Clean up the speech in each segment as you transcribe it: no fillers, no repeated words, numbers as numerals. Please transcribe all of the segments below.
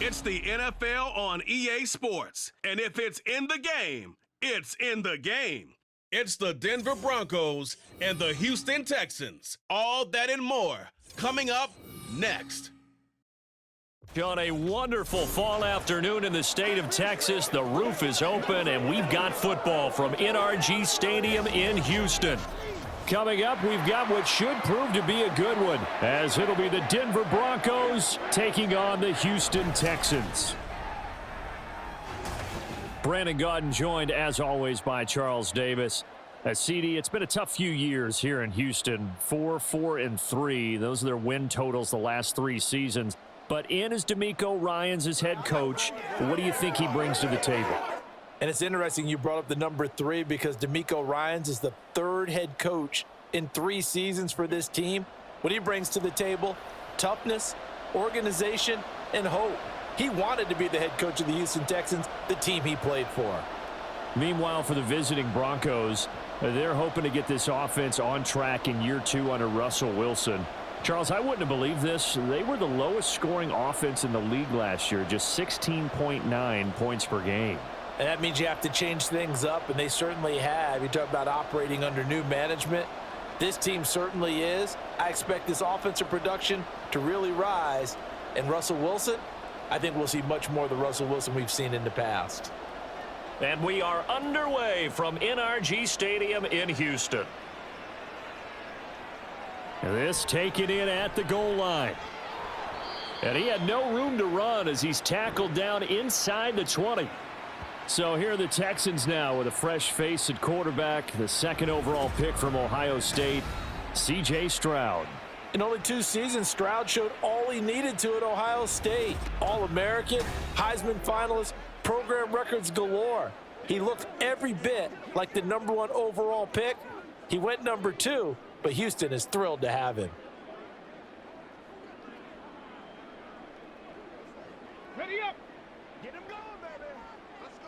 It's the NFL on EA Sports. And if it's in the game, it's in the game. It's the Denver Broncos and the Houston Texans. All that and more coming up next. On a wonderful fall afternoon in the state of Texas, the roof is open and we've got football from NRG Stadium in Houston. Coming up, we've got what should prove to be a good one, as it'll be the Denver Broncos taking on the Houston Texans. Brandon Gaudin joined, as always, by Charles Davis. CD, it's been a tough few years here in Houston. 4-4-3. Those are their win totals the last 3 seasons. But in is D'Amico Ryans as head coach. What do you think he brings to the table? And it's interesting you brought up the number 3 because D'Amico Ryans is the 3rd head coach in 3 seasons for this team. What he brings to the table: toughness, organization, and hope. He wanted to be the head coach of the Houston Texans, the team he played for. Meanwhile, for the visiting Broncos, they're hoping to get this offense on track in year 2 under Russell Wilson. Charles, I wouldn't have believed this. They were the lowest scoring offense in the league last year, just 16.9 points per game. And that means you have to change things up, and they certainly have. You talk about operating under new management. This team certainly is. I expect this offensive production to really rise. And Russell Wilson, I think we'll see much more of the Russell Wilson we've seen in the past. And we are underway from NRG Stadium in Houston. This taken in at the goal line. And he had no room to run as he's tackled down inside the 20. So here are the Texans now with a fresh face at quarterback, the 2nd overall pick from Ohio State, C.J. Stroud. In only 2 seasons, Stroud showed all he needed to at Ohio State. All-American, Heisman finalist, program records galore. He looked every bit like the number 1 overall pick. He went number 2, but Houston is thrilled to have him. Ready up. Get him going, baby. Let's go.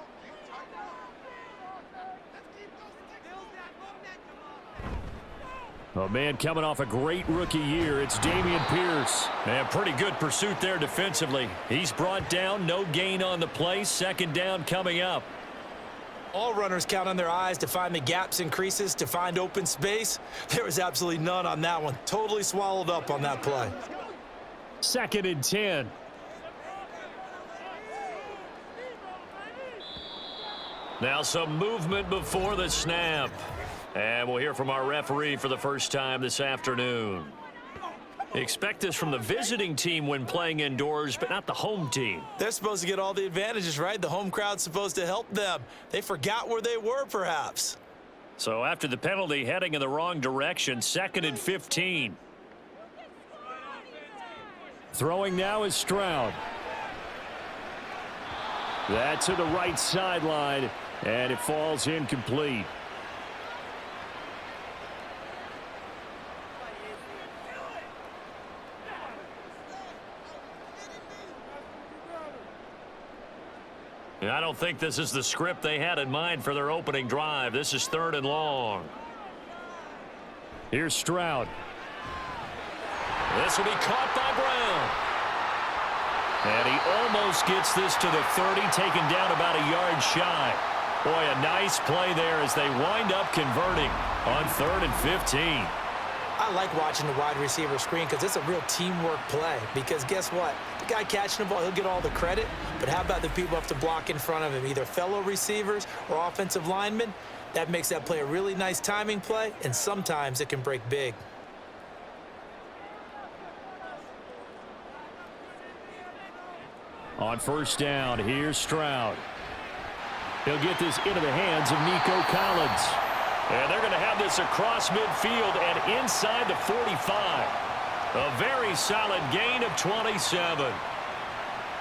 A man coming off a great rookie year, it's Dameon Pierce. And pretty good pursuit there defensively. He's brought down, no gain on the play, 2nd down coming up. All runners count on their eyes to find the gaps and creases, to find open space. There was absolutely none on that one. Totally swallowed up on that play. 2nd and 10. Now some movement before the snap. And we'll hear from our referee for the first time this afternoon. Expect this from the visiting team when playing indoors, but not the home team. They're supposed to get all the advantages, right? The home crowd's supposed to help them. They forgot where they were, perhaps. So after the penalty, heading in the wrong direction, 2nd and 15. Throwing now is Stroud. That's to the right sideline, and it falls incomplete. I don't think this is the script they had in mind for their opening drive. This is 3rd and long. Here's Stroud. This will be caught by Brown. And he almost gets this to the 30, taken down about a yard shy. Boy, a nice play there as they wind up converting on 3rd and 15. I like watching the wide receiver screen because it's a real teamwork play. Because guess what? The guy catching the ball, he'll get all the credit. But how about the people who have to block in front of him, either fellow receivers or offensive linemen? That makes that play a really nice timing play, and sometimes it can break big. On 1st down, here's Stroud. He'll get this into the hands of Nico Collins. And they're going to have this across midfield and inside the 45. A very solid gain of 27.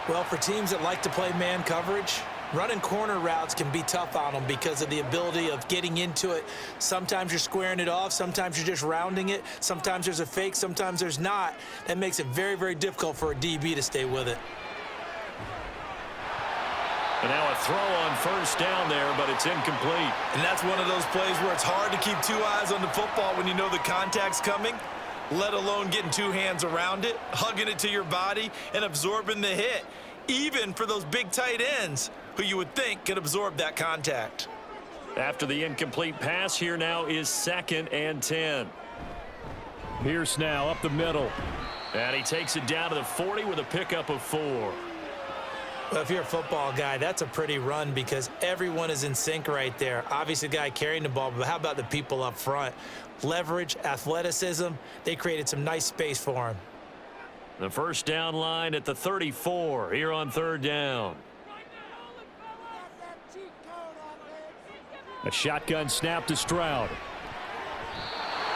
Well, for teams that like to play man coverage, running corner routes can be tough on them because of the ability of getting into it. Sometimes you're squaring it off. Sometimes you're just rounding it. Sometimes there's a fake. Sometimes there's not. That makes it very, very difficult for a DB to stay with it. And now a throw on 1st down there, but it's incomplete. And that's one of those plays where it's hard to keep 2 eyes on the football when you know the contact's coming, let alone getting 2 hands around it, hugging it to your body, and absorbing the hit. even for those big tight ends who you would think could absorb that contact. After the incomplete pass, here now is 2nd and 10. Pierce now up the middle. And he takes it down to the 40 with a pickup of 4. Well, if you're a football guy, that's a pretty run because everyone is in sync right there. Obviously, the guy carrying the ball, but how about the people up front? Leverage, athleticism, they created some nice space for him. The first down line at the 34 here on 3rd down. A shotgun snap to Stroud.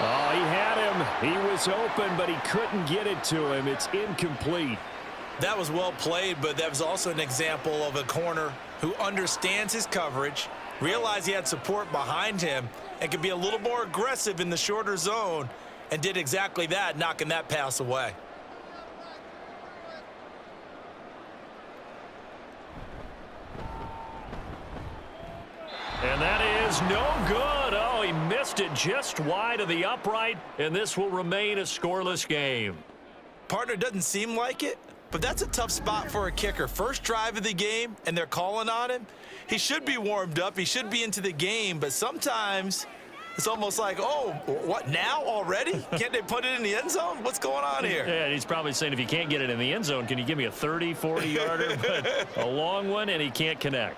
Oh, he had him. He was open, but he couldn't get it to him. It's incomplete. That was well played, but that was also an example of a corner who understands his coverage, realized he had support behind him, and could be a little more aggressive in the shorter zone, and did exactly that, knocking that pass away. And that is no good. Oh, he missed it just wide of the upright, and this will remain a scoreless game. Partner, doesn't seem like it, but that's a tough spot for a kicker. First drive of the game, and they're calling on him. He should be warmed up. He should be into the game, but sometimes it's almost like, oh, what, now already? Can't they put it in the end zone? What's going on here? Yeah, he's probably saying, if you can't get it in the end zone, can you give me a 30, 40-yarder? But a long one, and he can't connect.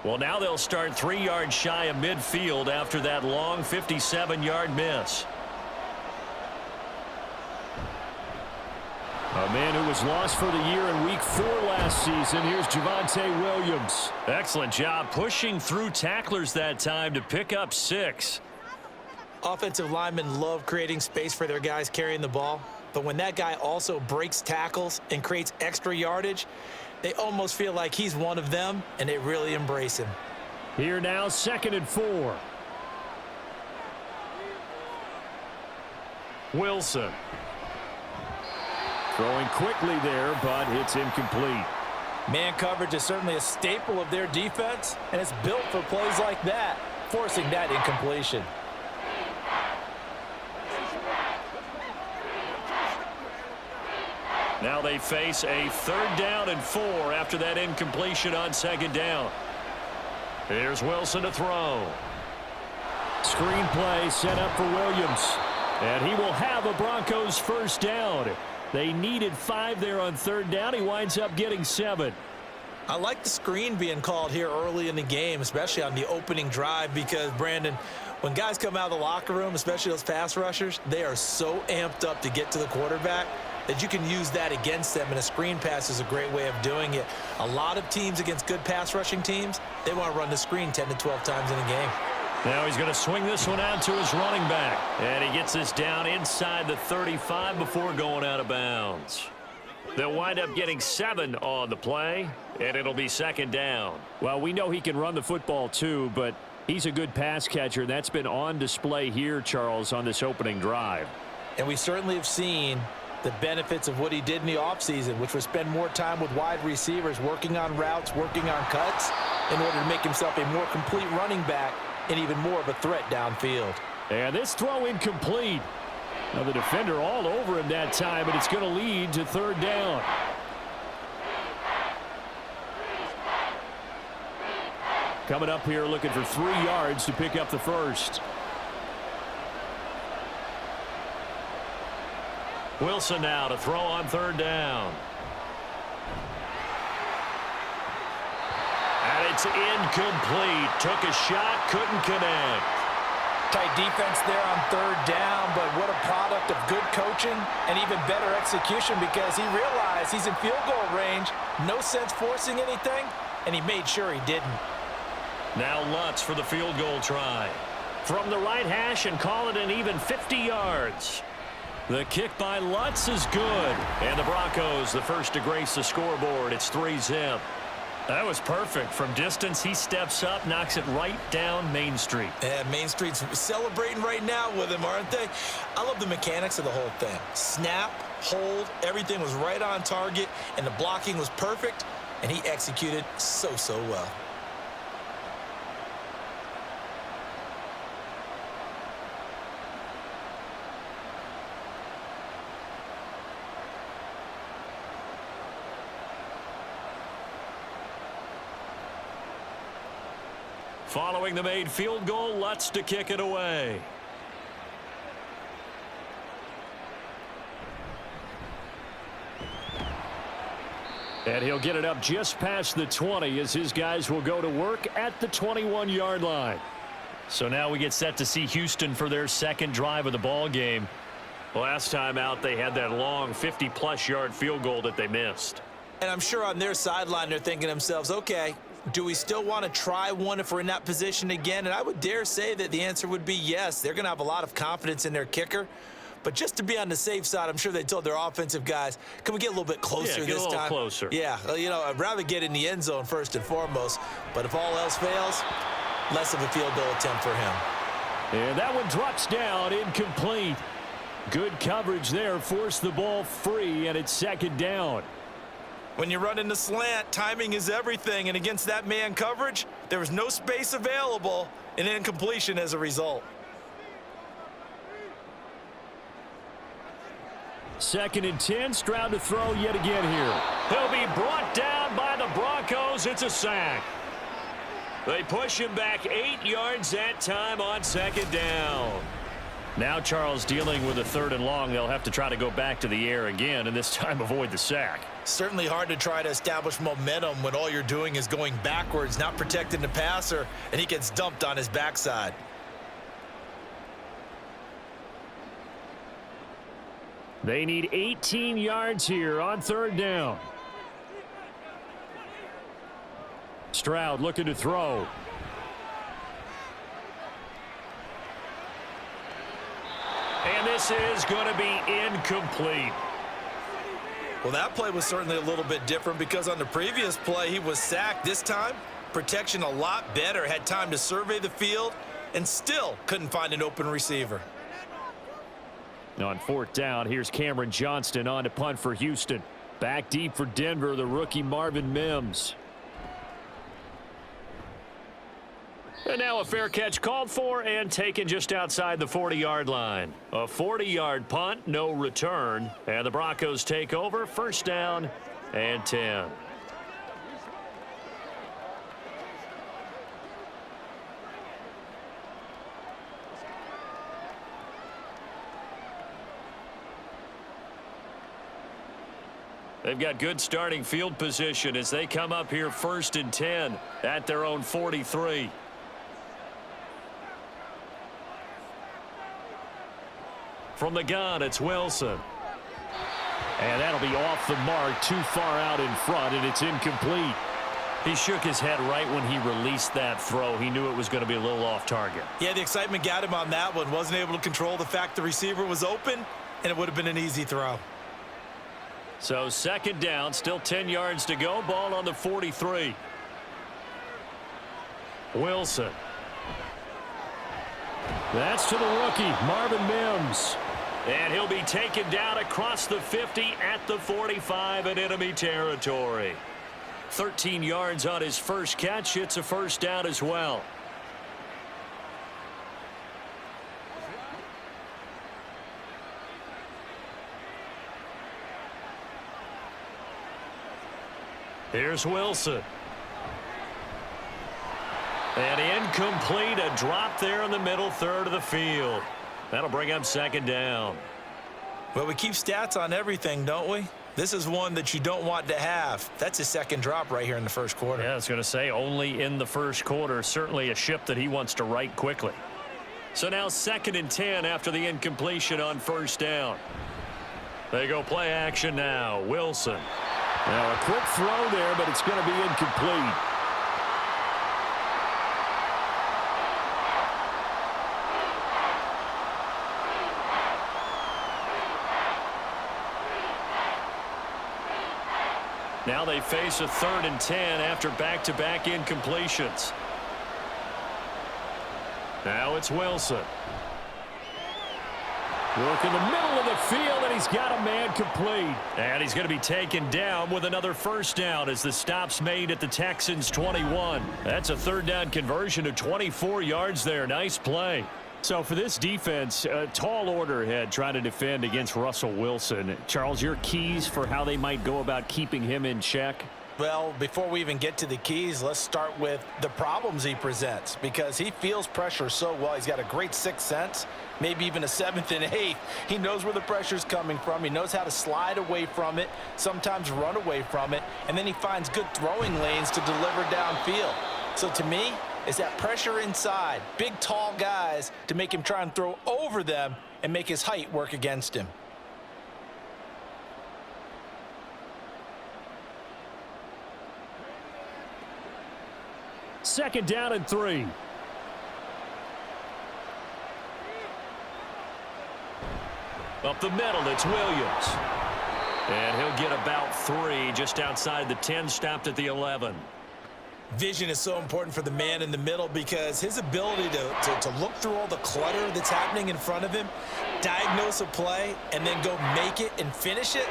Well, now they'll start 3 yards shy of midfield after that long 57-yard miss. A man who was lost for the year in Week 4 last season. Here's Javonte Williams. Excellent job pushing through tacklers that time to pick up 6. Offensive linemen love creating space for their guys carrying the ball, but when that guy also breaks tackles and creates extra yardage, they almost feel like he's one of them, and they really embrace him. Here now, 2nd and 4. Wilson. Throwing quickly there, but it's incomplete. Man coverage is certainly a staple of their defense, and it's built for plays like that, forcing that incompletion. Now they face a 3rd down and 4 after that incompletion on 2nd down. Here's Wilson to throw. Screen play set up for Williams. And he will have a Broncos first down. They needed 5 there on 3rd down. He winds up getting 7. I like the screen being called here early in the game, especially on the opening drive, because, Brandon, when guys come out of the locker room, especially those pass rushers, they are so amped up to get to the quarterback that you can use that against them, and a screen pass is a great way of doing it. A lot of teams against good pass rushing teams, they want to run the screen 10 to 12 times in a game. Now he's going to swing this one out to his running back. And he gets this down inside the 35 before going out of bounds. They'll wind up getting 7 on the play, and it'll be 2nd down. Well, we know he can run the football too, but he's a good pass catcher. That's been on display here, Charles, on this opening drive. And we certainly have seen the benefits of what he did in the offseason, which was spend more time with wide receivers, working on routes, working on cuts, in order to make himself a more complete running back and even more of a threat downfield. And this throw incomplete. Now the defender all over him that time, but it's going to lead to 3rd down. Coming up here looking for 3 yards to pick up the first. Wilson now to throw on 3rd down. And it's incomplete. Took a shot, couldn't connect. Tight defense there on 3rd down, but what a product of good coaching and even better execution, because he realized he's in field goal range. No sense forcing anything, and he made sure he didn't. Now Lutz for the field goal try. From the right hash and call it an even 50 yards. The kick by Lutz is good. And the Broncos, the first to grace the scoreboard. It's 3-zip. That was perfect. From distance, he steps up, knocks it right down Main Street. Yeah, Main Street's celebrating right now with him, aren't they? I love the mechanics of the whole thing. Snap, hold, everything was right on target, and the blocking was perfect, and he executed so well. Following the made field goal, Lutz to kick it away. And he'll get it up just past the 20 as his guys will go to work at the 21-yard line. So now we get set to see Houston for their second drive of the ball game. Last time out, they had that long 50-plus yard field goal that they missed. And I'm sure on their sideline they're thinking to themselves, okay, do we still want to try one if we're in that position again? And I would dare say that the answer would be yes. They're going to have a lot of confidence in their kicker. But just to be on the safe side, I'm sure they told their offensive guys, can we get a little bit closer get this a little time? Closer. Yeah, well, you know, I'd rather get in the end zone first and foremost. But if all else fails, less of a field goal attempt for him. And that one drops down, incomplete. Good coverage there, forced the ball free, and it's second down. When you run in the slant, timing is everything. And against that man coverage, there was no space available, and incompletion as a result. Second and 10, Stroud to throw yet again here. He'll be brought down by the Broncos. It's a sack. They push him back 8 yards that time on second down. Now Charles dealing with a 3rd and long. They'll have to try to go back to the air again, and this time avoid the sack. Certainly hard to try to establish momentum when all you're doing is going backwards, not protecting the passer, and he gets dumped on his backside. They need 18 yards here on 3rd down. Stroud looking to throw. And this is going to be incomplete. Well, that play was certainly a little bit different because on the previous play, he was sacked. This time, protection a lot better. Had time to survey the field and still couldn't find an open receiver. On 4th down, here's Cameron Johnston on to punt for Houston. Back deep for Denver, the rookie Marvin Mims. And now a fair catch called for and taken just outside the 40-yard line. A 40-yard punt, no return. And the Broncos take over, 1st down and 10. They've got good starting field position as they come up here 1st and 10 at their own 43. From the gun, it's Wilson. And that'll be off the mark, too far out in front, and it's incomplete. He shook his head right when he released that throw. He knew it was going to be a little off target. Yeah, the excitement got him on that one. Wasn't able to control the fact the receiver was open, and it would have been an easy throw. So 2nd down, still 10 yards to go. Ball on the 43. Wilson. That's to the rookie, Marvin Mims. And he'll be taken down across the 50 at the 45 in enemy territory. 13 yards on his first catch. It's a 1st down as well. Here's Wilson. And incomplete, a drop there in the middle 3rd of the field. That'll bring up 2nd down. Well, we keep stats on everything, don't we? This is one that you don't want to have. That's his 2nd drop right here in the 1st quarter. Yeah, I was going to say only in the 1st quarter. Certainly a ship that he wants to right quickly. So now 2nd and 10 after the incompletion on 1st down. They go play action now. Wilson. Now a quick throw there, but it's going to be incomplete. Now they face a 3rd and 10 after back-to-back incompletions. Now it's Wilson. Work in the middle of the field, and he's got a man complete. And he's going to be taken down with another 1st down as the stop's made at the Texans' 21. That's a 3rd down conversion of 24 yards there. Nice play. So for this defense, a tall order ahead trying to defend against Russell Wilson. Charles, your keys for how they might go about keeping him in check? Well, before we even get to the keys, let's start with the problems he presents, because he feels pressure so well. He's got a great sixth sense, maybe even a seventh and eighth. He knows where the pressure's coming from. He knows how to slide away from it, sometimes run away from it, and then he finds good throwing lanes to deliver downfield. So to me, it's that pressure inside, big, tall guys to make him try and throw over them and make his height work against him. Second down and 3. Up the middle, it's Williams. And he'll get about 3 just outside the 10, stopped at the 11. Vision is so important for the man in the middle, because his ability to look through all the clutter that's happening in front of him, diagnose a play, and then go make it and finish it,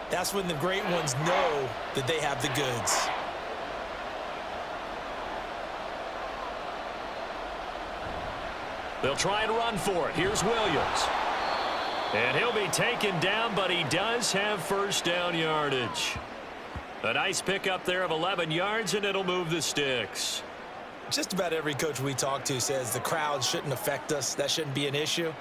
that's when the great ones know that they have the goods. They'll try and run for it. Here's Williams. And he'll be taken down, but he does have first down yardage. A nice pickup there of 11 yards, and it'll move the sticks. Just about every coach we talk to says the crowd shouldn't affect us. That shouldn't be an issue.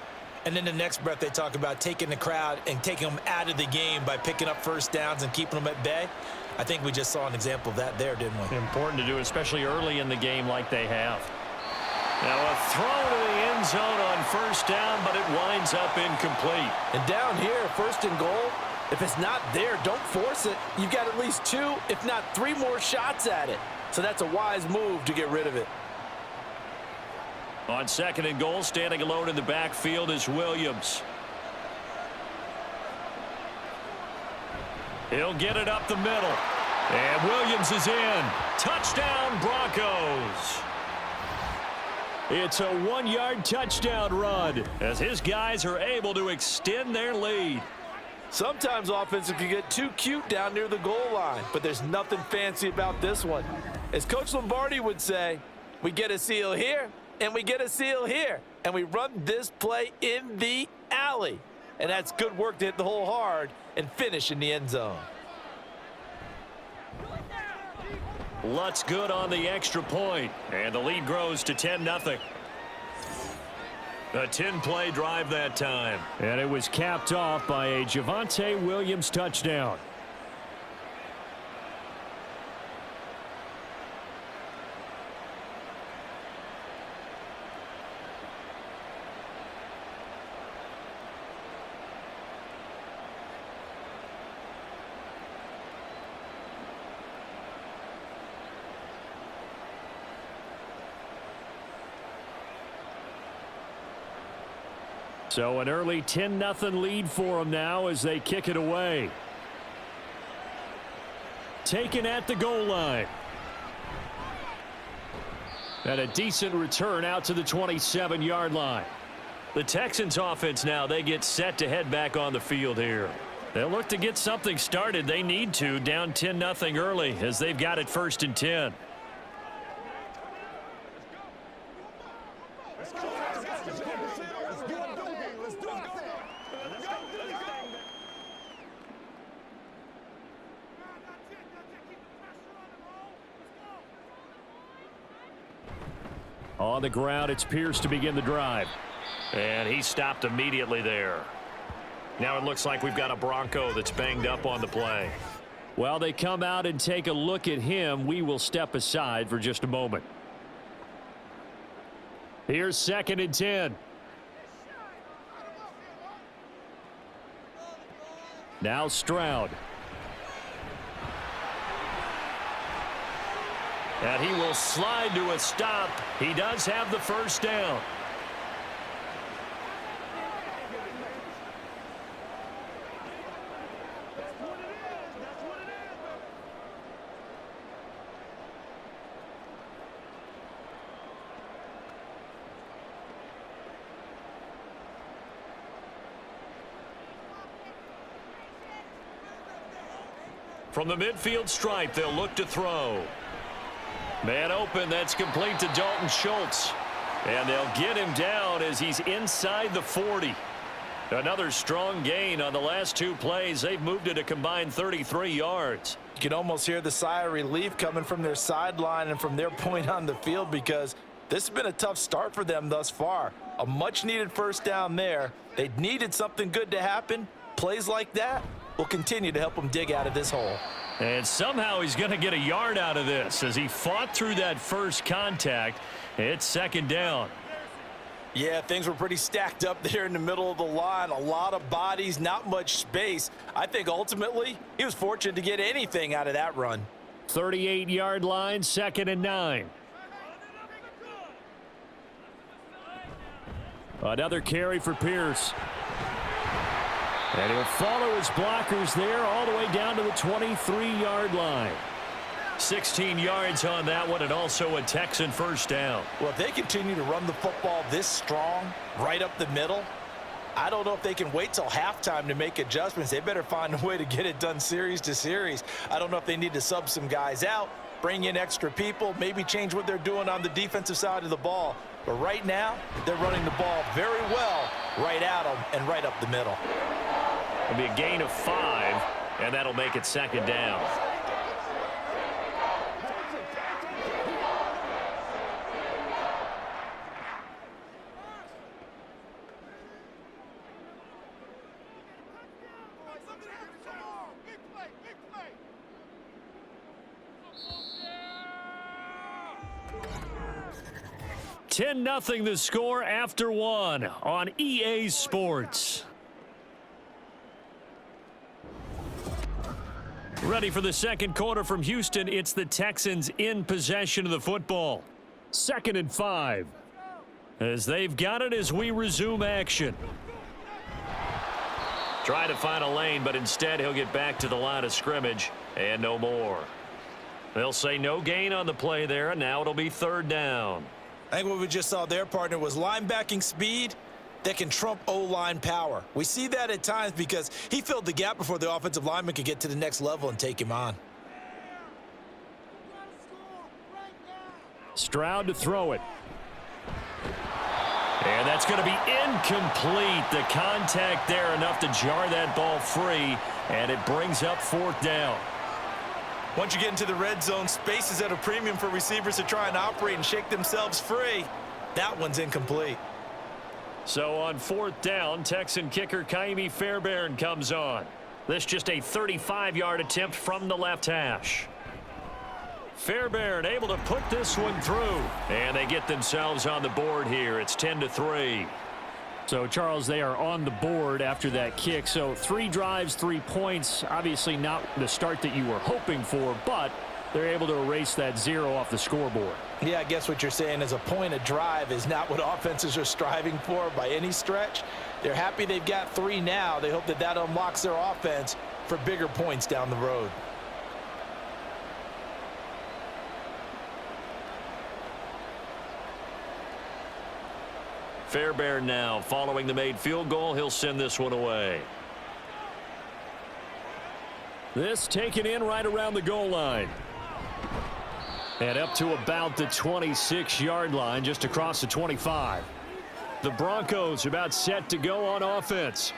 And then the next breath they talk about taking the crowd and taking them out of the game by picking up first downs and keeping them at bay. I think we just saw an example of that there, didn't we? Important to do, especially early in the game like they have. Now a throw to the end zone on first down, but it winds up incomplete. And down here, first and goal, if it's not there, don't force it. You've got at least 2, if not 3 more shots at it. So that's a wise move to get rid of it. On second and goal, standing alone in the backfield is Williams. He'll get it up the middle. And Williams is in. Touchdown, Broncos. It's a 1-yard touchdown run As his guys are able to extend their lead. Sometimes offenses can get too cute down near the goal line, but there's nothing fancy about this one. As Coach Lombardi would say, we get a seal here, and we get a seal here, and we run this play in the alley. And that's good work to hit the hole hard and finish in the end zone. Lutz good on the extra point, and the lead grows to 10-0. A 10-play drive that time. And it was capped off by a Javonte Williams touchdown. So an early 10-0 lead for them now as they kick it away. Taken at the goal line. And a decent return out to the 27-yard line. The Texans offense now, they get set to head back on the field here. They'll look to get something started. They need to, down 10-0 early as they've got it 1st and 10. On the ground, it's Pierce to begin the drive. And he stopped immediately there. Now it looks like we've got a Bronco that's banged up on the play. While they come out and take a look at him, we will step aside for just a moment. Here's 2nd and 10. Now Stroud. And he will slide to a stop. He does have the first down. From the midfield stripe, they'll look to throw. Man open, that's complete to Dalton Schultz. And they'll get him down as he's inside the 40. Another strong gain on the last two plays. They've moved it a combined 33 yards. You can almost hear the sigh of relief coming from their sideline and from their point on the field because this has been a tough start for them thus far. A much-needed first down there. They needed something good to happen. Plays like that will continue to help them dig out of this hole. And somehow he's going to get a yard out of this as he fought through that first contact. It's second down. Yeah, things were pretty stacked up there in the middle of the line. A lot of bodies, not much space. I think ultimately he was fortunate to get anything out of that run. 38-yard line, 2nd and 9. Another carry for Pierce. And he'll follow his blockers there all the way down to the 23-yard line. 16 yards on that one, and also a Texan first down. Well, if they continue to run the football this strong, right up the middle, I don't know if they can wait till halftime to make adjustments. They better find a way to get it done series to series. I don't know if they need to sub some guys out, bring in extra people, maybe change what they're doing on the defensive side of the ball. But right now, they're running the ball very well right at them and right up the middle. It'll be a gain of 5, and that'll make it second down. Nothing the score after 1 on EA Sports. Ready for the second quarter from Houston. It's the Texans in possession of the football. 2nd and 5. As they've got it as we resume action. Try to find a lane, but instead he'll get back to the line of scrimmage and no more. They'll say no gain on the play there, and now it'll be 3rd down. I think what we just saw there, partner, was linebacking speed that can trump O-line power. We see that at times because he filled the gap before the offensive lineman could get to the next level and take him on. Stroud to throw it. And that's going to be incomplete. The contact there enough to jar that ball free, and it brings up 4th down. Once you get into the red zone, space is at a premium for receivers to try and operate and shake themselves free. That one's incomplete. So on 4th down, Texan kicker Kaimi Fairbairn comes on. This just a 35-yard attempt from the left hash. Fairbairn able to put this one through. And they get themselves on the board here. It's 10-3. So, Charles, they are on the board after that kick. So 3 drives, 3 points. Obviously not the start that you were hoping for, but they're able to erase that 0 off the scoreboard. Yeah, I guess what you're saying is a point a drive is not what offenses are striving for by any stretch. They're happy they've got 3 now. They hope that that unlocks their offense for bigger points down the road. Fairbairn now following the made field goal. He'll send this one away. This taken in right around the goal line. And up to about the 26-yard line, just across the 25. The Broncos about set to go on offense.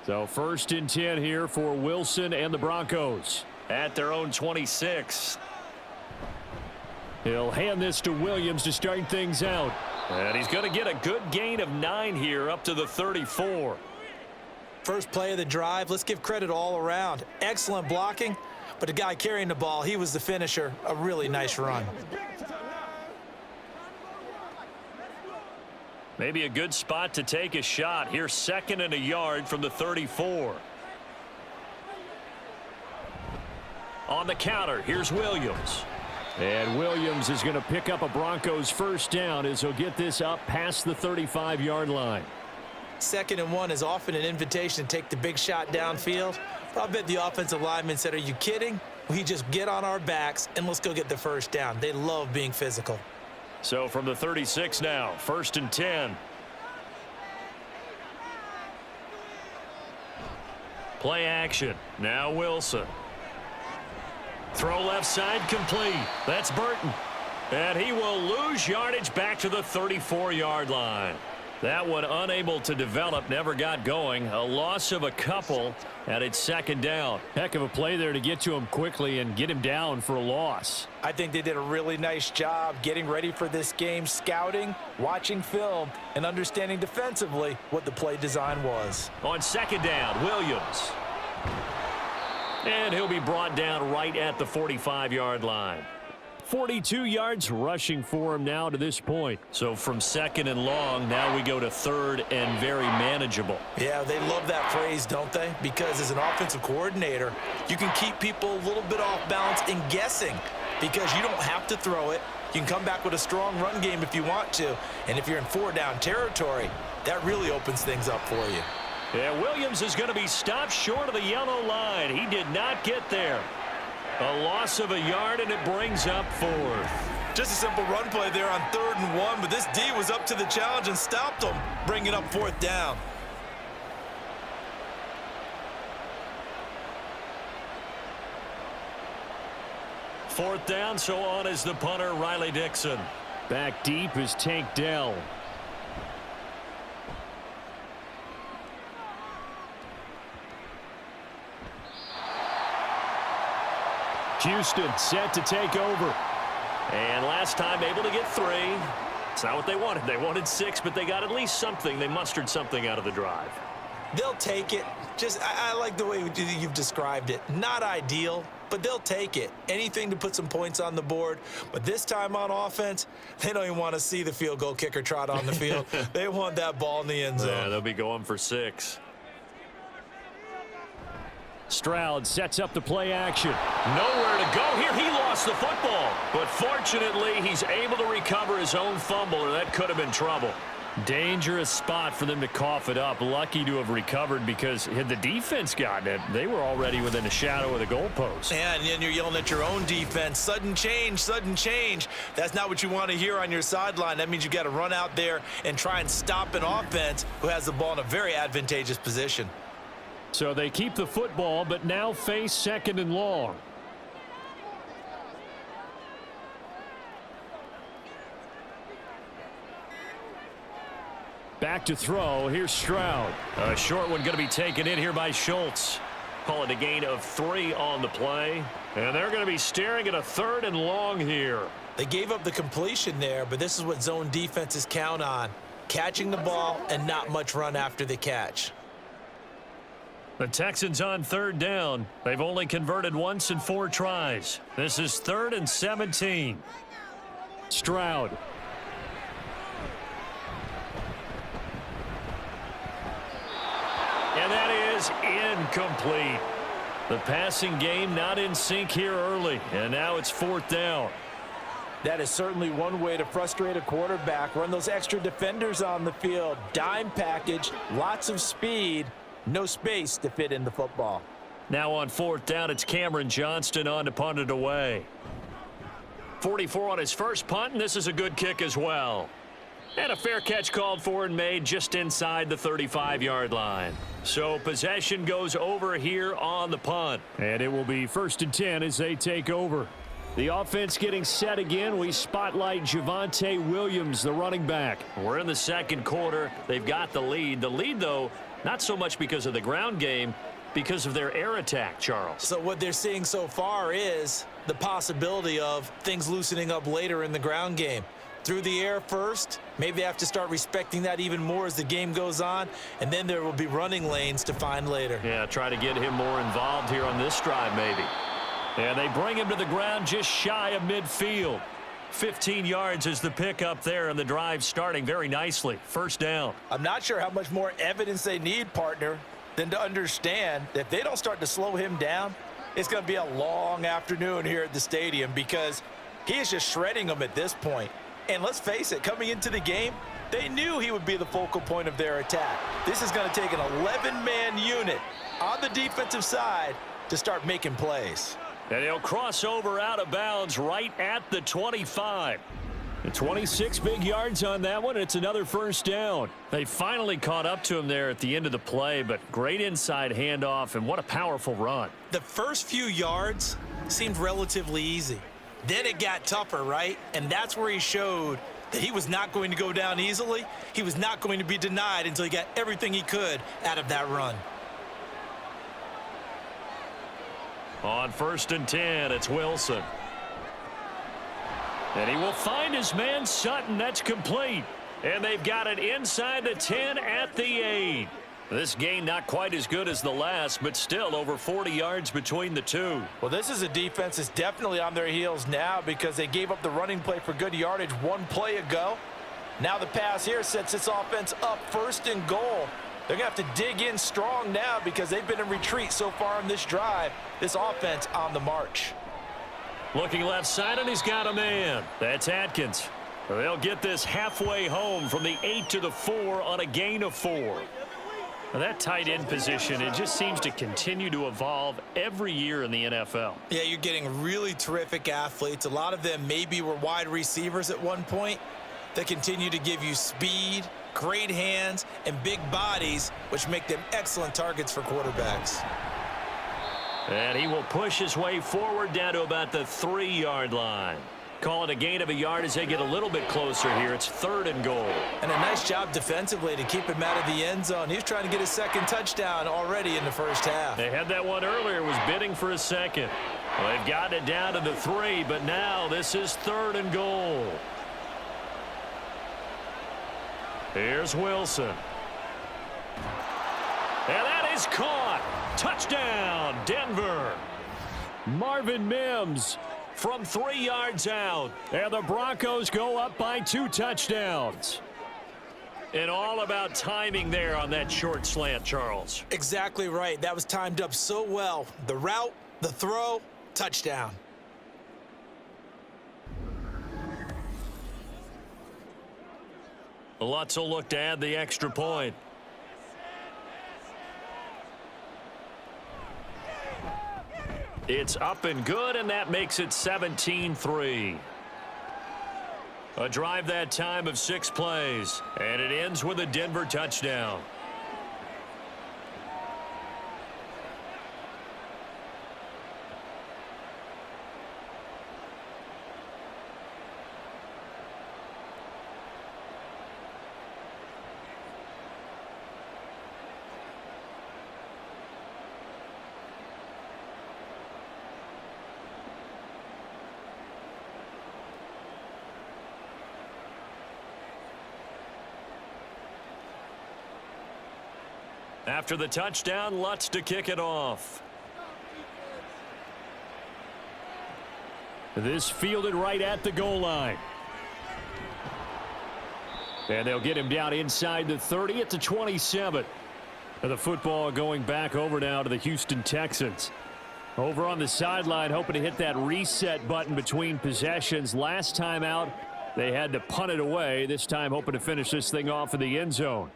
So 1st and 10 here for Wilson and the Broncos at their own 26. He'll hand this to Williams to start things out. And he's going to get a good gain of 9 here up to the 34. First play of the drive, let's give credit all around. Excellent blocking, but the guy carrying the ball, he was the finisher. A really nice run. Maybe a good spot to take a shot. Here's 2nd and a yard from the 34. On the counter, here's Williams. And Williams is going to pick up a Broncos first down as he'll get this up past the 35-yard line. 2nd and 1 is often an invitation to take the big shot downfield. But I bet the offensive lineman said, are you kidding? We just get on our backs and let's go get the first down. They love being physical. So from the 36 now, 1st and 10. Play action. Now Wilson. Throw left side complete. That's Burton. And he will lose yardage back to the 34-yard line. That one unable to develop, never got going. A loss of a couple, and it's 2nd down. Heck of a play there to get to him quickly and get him down for a loss. I think they did a really nice job getting ready for this game, scouting, watching film, and understanding defensively what the play design was. On 2nd down, Williams. And he'll be brought down right at the 45-yard line. 42 yards rushing for him now to this point. So from 2nd and long, now we go to 3rd and very manageable. Yeah, they love that phrase, don't they? Because as an offensive coordinator, you can keep people a little bit off balance and guessing because you don't have to throw it. You can come back with a strong run game if you want to. And if you're in 4-down territory, that really opens things up for you. Yeah, Williams is going to be stopped short of the yellow line. He did not get there. A loss of a yard, and it brings up 4th. Just a simple run play there on 3rd and 1, but this D was up to the challenge and stopped them, bringing up 4th down. Fourth down, so on is the punter, Riley Dixon. Back deep is Tank Dell. Houston set to take over. And last time able to get 3. It's not what they wanted. They wanted 6, but they got at least something. They mustered something out of the drive. They'll take it. I like the way you've described it. Not ideal, but they'll take it. Anything to put some points on the board. But this time on offense, they don't even want to see the field goal kicker trot on the field. They want that ball in the end zone. Yeah, they'll be going for 6. Stroud sets up the play action. Nowhere to go here. He lost the football. But fortunately, he's able to recover his own fumble, or that could have been trouble. Dangerous spot for them to cough it up. Lucky to have recovered because had the defense gotten it, they were already within a shadow of the goalpost. And then you're yelling at your own defense. Sudden change, sudden change. That's not what you want to hear on your sideline. That means you got to run out there and try and stop an offense who has the ball in a very advantageous position. So they keep the football, but now face 2nd and long. Back to throw. Here's Stroud. A short one going to be taken in here by Schultz. Call it a gain of 3 on the play. And they're going to be staring at a 3rd and long here. They gave up the completion there, but this is what zone defenses count on. Catching the ball and not much run after the catch. The Texans on 3rd down. They've only converted once in 4 tries. This is 3rd and 17. Stroud. And that is incomplete. The passing game not in sync here early. And now it's 4th down. That is certainly one way to frustrate a quarterback. Run those extra defenders on the field. Dime package, lots of speed. No space to fit in the football. Now on 4th down, it's Cameron Johnston on to punt it away. 44 on his first punt, and this is a good kick as well. And a fair catch called for and made just inside the 35-yard line. So possession goes over here on the punt. And it will be 1st and 10 as they take over. The offense getting set again. We spotlight Javonte Williams, the running back. We're in the 2nd quarter. They've got the lead. The lead, though, not so much because of the ground game, because of their air attack, Charles. So what they're seeing so far is the possibility of things loosening up later in the ground game. Through the air first, maybe they have to start respecting that even more as the game goes on, and then there will be running lanes to find later. Yeah, try to get him more involved here on this drive maybe. And they bring him to the ground just shy of midfield. 15 yards is the pickup there, and the drive starting very nicely. 1st down. I'm not sure how much more evidence they need, partner, than to understand that if they don't start to slow him down, it's going to be a long afternoon here at the stadium because he is just shredding them at this point. And let's face it, coming into the game, they knew he would be the focal point of their attack. This is going to take an 11-man unit on the defensive side to start making plays. And he'll cross over out of bounds right at the 25. 26 big yards on that one. It's another first down. They finally caught up to him there at the end of the play, but great inside handoff, and what a powerful run. The first few yards seemed relatively easy. Then it got tougher, right? And that's where he showed that he was not going to go down easily. He was not going to be denied until he got everything he could out of that run. On 1st and 10, it's Wilson. And he will find his man Sutton. That's complete. And they've got it inside the 10 at the 8. This gain not quite as good as the last, but still over 40 yards between the two. Well, this is a defense that's definitely on their heels now because they gave up the running play for good yardage one play ago. Now the pass here sets this offense up 1st and goal. They're going to have to dig in strong now because they've been in retreat so far in this drive. This offense on the march. Looking left side, and he's got a man. That's Atkins. They'll get this halfway home from the 8 to the 4 on a gain of 4. Now that tight end position, it just seems to continue to evolve every year in the NFL. Yeah, you're getting really terrific athletes. A lot of them maybe were wide receivers at one point. They continue to give you speed, great hands, and big bodies, which make them excellent targets for quarterbacks. And he will push his way forward down to about the 3-yard line. Call it a gain of a yard as they get a little bit closer here. It's 3rd and goal. And a nice job defensively to keep him out of the end zone. He was trying to get his 2nd touchdown already in the first half. They had that one earlier, was bidding for a 2nd. Well, they've got it down to the 3, but now this is 3rd and goal. Here's Wilson. And that is caught. Touchdown, Denver. Marvin Mims from 3 yards out. And the Broncos go up by 2 touchdowns. And all about timing there on that short slant, Charles. Exactly right. That was timed up so well. The route, the throw, touchdown. Lutz will look to add the extra point. It's up and good, and that makes it 17-3. A drive that time of 6 plays, and it ends with a Denver touchdown. After the touchdown, Lutz to kick it off. This fielded right at the goal line. And they'll get him down inside the 30 at the 27. And the football going back over now to the Houston Texans. Over on the sideline, hoping to hit that reset button between possessions. Last time out, they had to punt it away. This time hoping to finish this thing off in the end zone.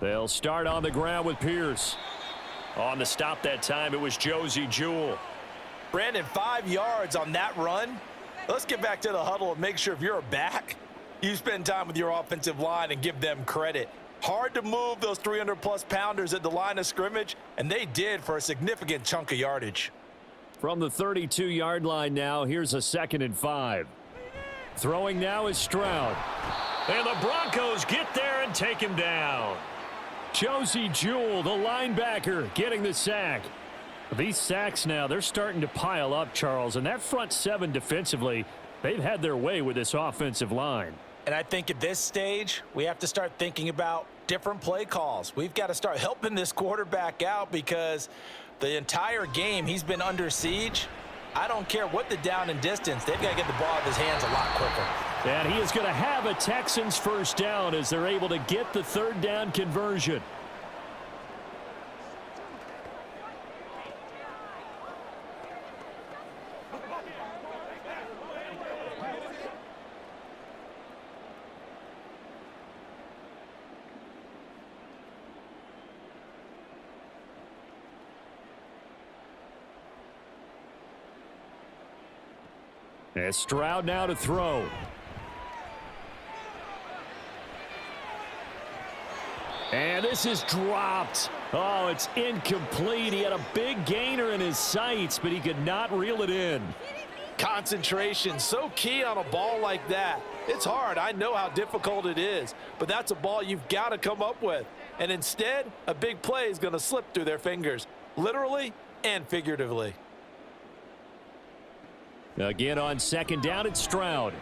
They'll start on the ground with Pierce. On the stop that time, it was Josie Jewell. Brandon, 5 yards on that run. Let's get back to the huddle and make sure if you're a back, you spend time with your offensive line and give them credit. Hard to move those 300-plus pounders at the line of scrimmage, and they did for a significant chunk of yardage. From the 32-yard line now, here's a 2nd and 5. Throwing now is Stroud. And the Broncos get there and take him down. Josie Jewell, the linebacker, getting the sack. These sacks now, they're starting to pile up, Charles. And that front 7 defensively, they've had their way with this offensive line. And I think at this stage, we have to start thinking about different play calls. We've got to start helping this quarterback out because the entire game he's been under siege. I don't care what the down and distance. They've got to get the ball out of his hands a lot quicker. And he is going to have a Texans first down as they're able to get the 3rd down conversion. And Stroud now to throw. And this is dropped. Oh, it's incomplete. He had a big gainer in his sights, but he could not reel it in. Concentration, so key on a ball like that. It's hard. I know how difficult it is, but that's a ball you've got to come up with. And instead, a big play is going to slip through their fingers, literally and figuratively. Again on second down, it's Stroud.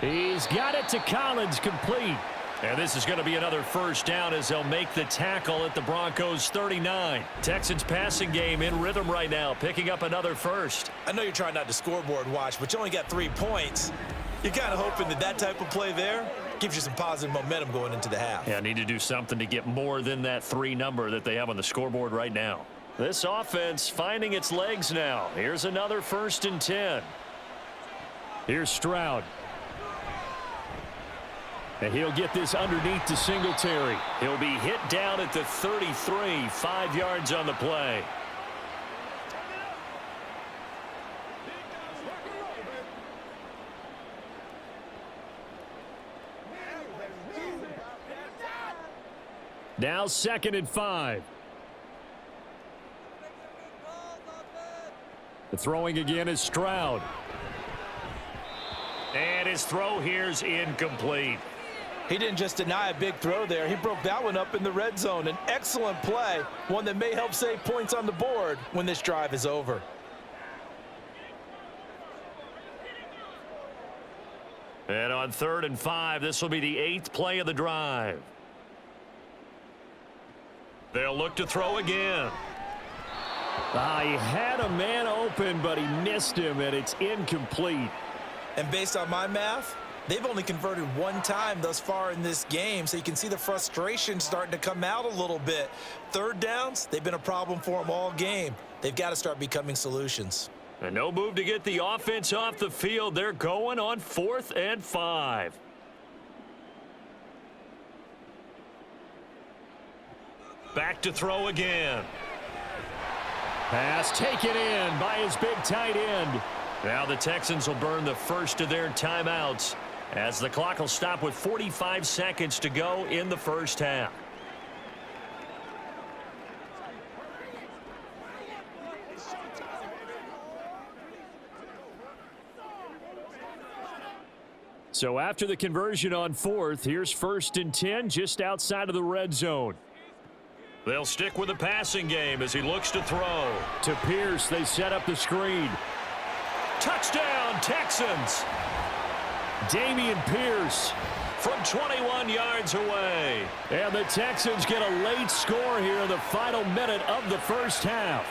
He's got it to Collins, complete. And this is going to be another first down as they'll make the tackle at the Broncos 39. Texans passing game in rhythm right now, picking up another first. I know you're trying not to scoreboard watch, but you only got 3 points. You're kind of hoping that that type of play there gives you some positive momentum going into the half. Yeah, need to do something to get more than that 3 number that they have on the scoreboard right now. This offense finding its legs now. Here's another 1st and 10. Here's Stroud. And he'll get this underneath to Singletary. He'll be hit down at the 33, 5 yards on the play. Now 2nd and 5. The throwing again is Stroud. And his throw here's incomplete. He didn't just deny a big throw there. He broke that one up in the red zone. An excellent play, one that may help save points on the board when this drive is over. And on 3rd and 5, this will be the 8th play of the drive. They'll look to throw again. He had a man open, but he missed him, and it's incomplete. And based on my math, they've only converted 1 time thus far in this game, so you can see the frustration starting to come out a little bit. 3rd downs, they've been a problem for them all game. They've got to start becoming solutions. And no move to get the offense off the field. They're going on 4th and 5. Back to throw again. Pass taken in by his big tight end. Now the Texans will burn the first of their timeouts as the clock will stop with 45 seconds to go in the first half. So after the conversion on 4th, here's 1st and 10 just outside of the red zone. They'll stick with the passing game as he looks to throw. To Pierce, they set up the screen. Touchdown, Texans! Dameon Pierce from 21 yards away. And the Texans get a late score here in the final minute of the first half.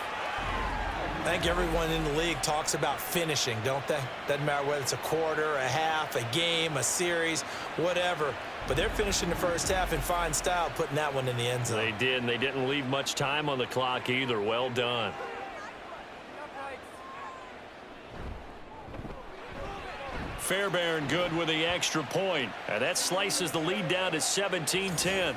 I think everyone in the league talks about finishing, don't they? Doesn't matter whether it's a quarter, a half, a game, a series, whatever. But they're finishing the first half in fine style, putting that one in the end zone. They did, and they didn't leave much time on the clock either. Well done. Fairbairn good with the extra point. And that slices the lead down to 17-10.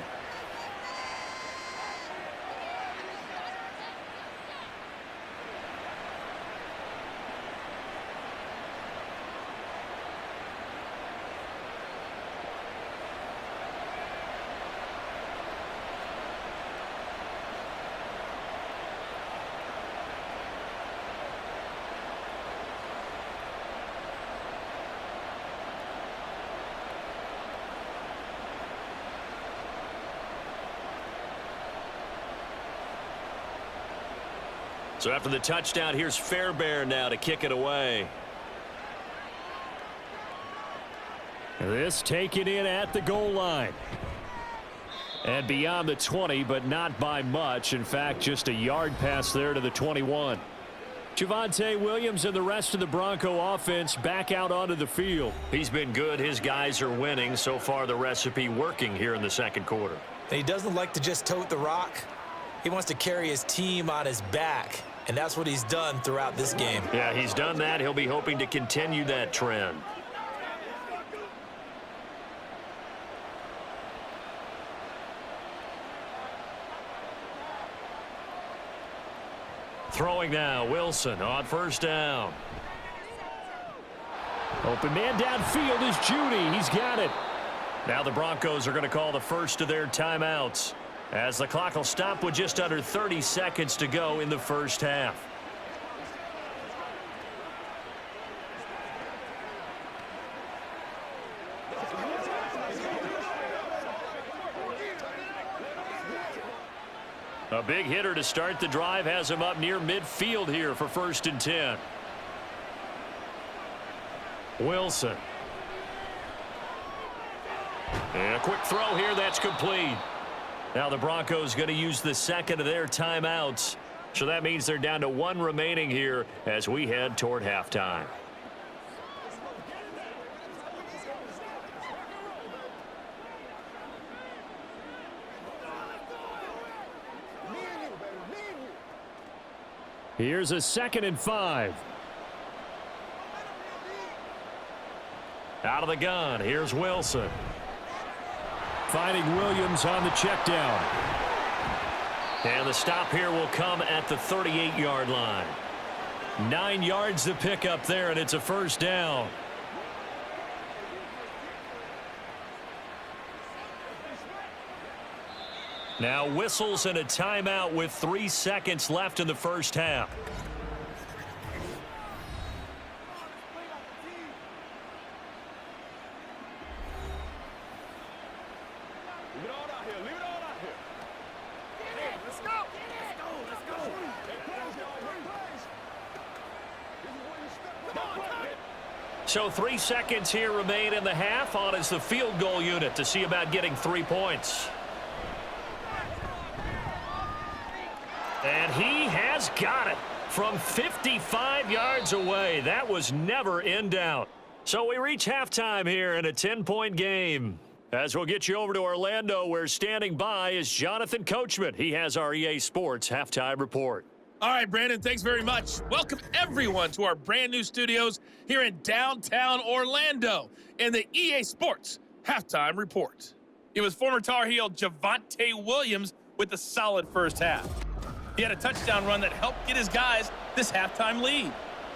So after the touchdown, here's Fairbairn now to kick it away. This taken in at the goal line. And beyond the 20, but not by much. In fact, just a yard pass there to the 21. Javonte Williams and the rest of the Bronco offense back out onto the field. He's been good. His guys are winning. So far, the recipe working here in the second quarter. And he doesn't like to just tote the rock. He wants to carry his team on his back, and that's what he's done throughout this game. Yeah, he's done that. He'll be hoping to continue that trend. Throwing now, Wilson on first down. Open man downfield is Judy. He's got it. Now the Broncos are going to call the first of their timeouts, as the clock will stop with just under 30 seconds to go in the first half. A big hitter to start the drive has him up near midfield here for 1st and 10. Wilson. And a quick throw here, that's complete. Now the Broncos going to use the second of their timeouts. So that means they're down to 1 remaining here as we head toward halftime. Here's a 2nd and 5. Out of the gun, here's Wilson. Finding Williams on the check down. And the stop here will come at the 38-yard line. 9 yards to pick up there, and it's a 1st down. Now whistles and a timeout with 3 seconds left in the first half. Leave it all out here. Leave it all out here. Let's go. Let's go. So 3 seconds here remain in the half. On is the field goal unit to see about getting 3 points. And he has got it from 55 yards away. That was never in doubt. So we reach halftime here in a 10-point game. As we'll get you over to Orlando, where standing by is Jonathan Coachman. He has our EA Sports halftime report. All right, Brandon, thanks very much. Welcome, everyone, to our brand-new studios here in downtown Orlando in the EA Sports halftime report. It was former Tar Heel Javonte Williams with a solid first half. He had a touchdown run that helped get his guys this halftime lead.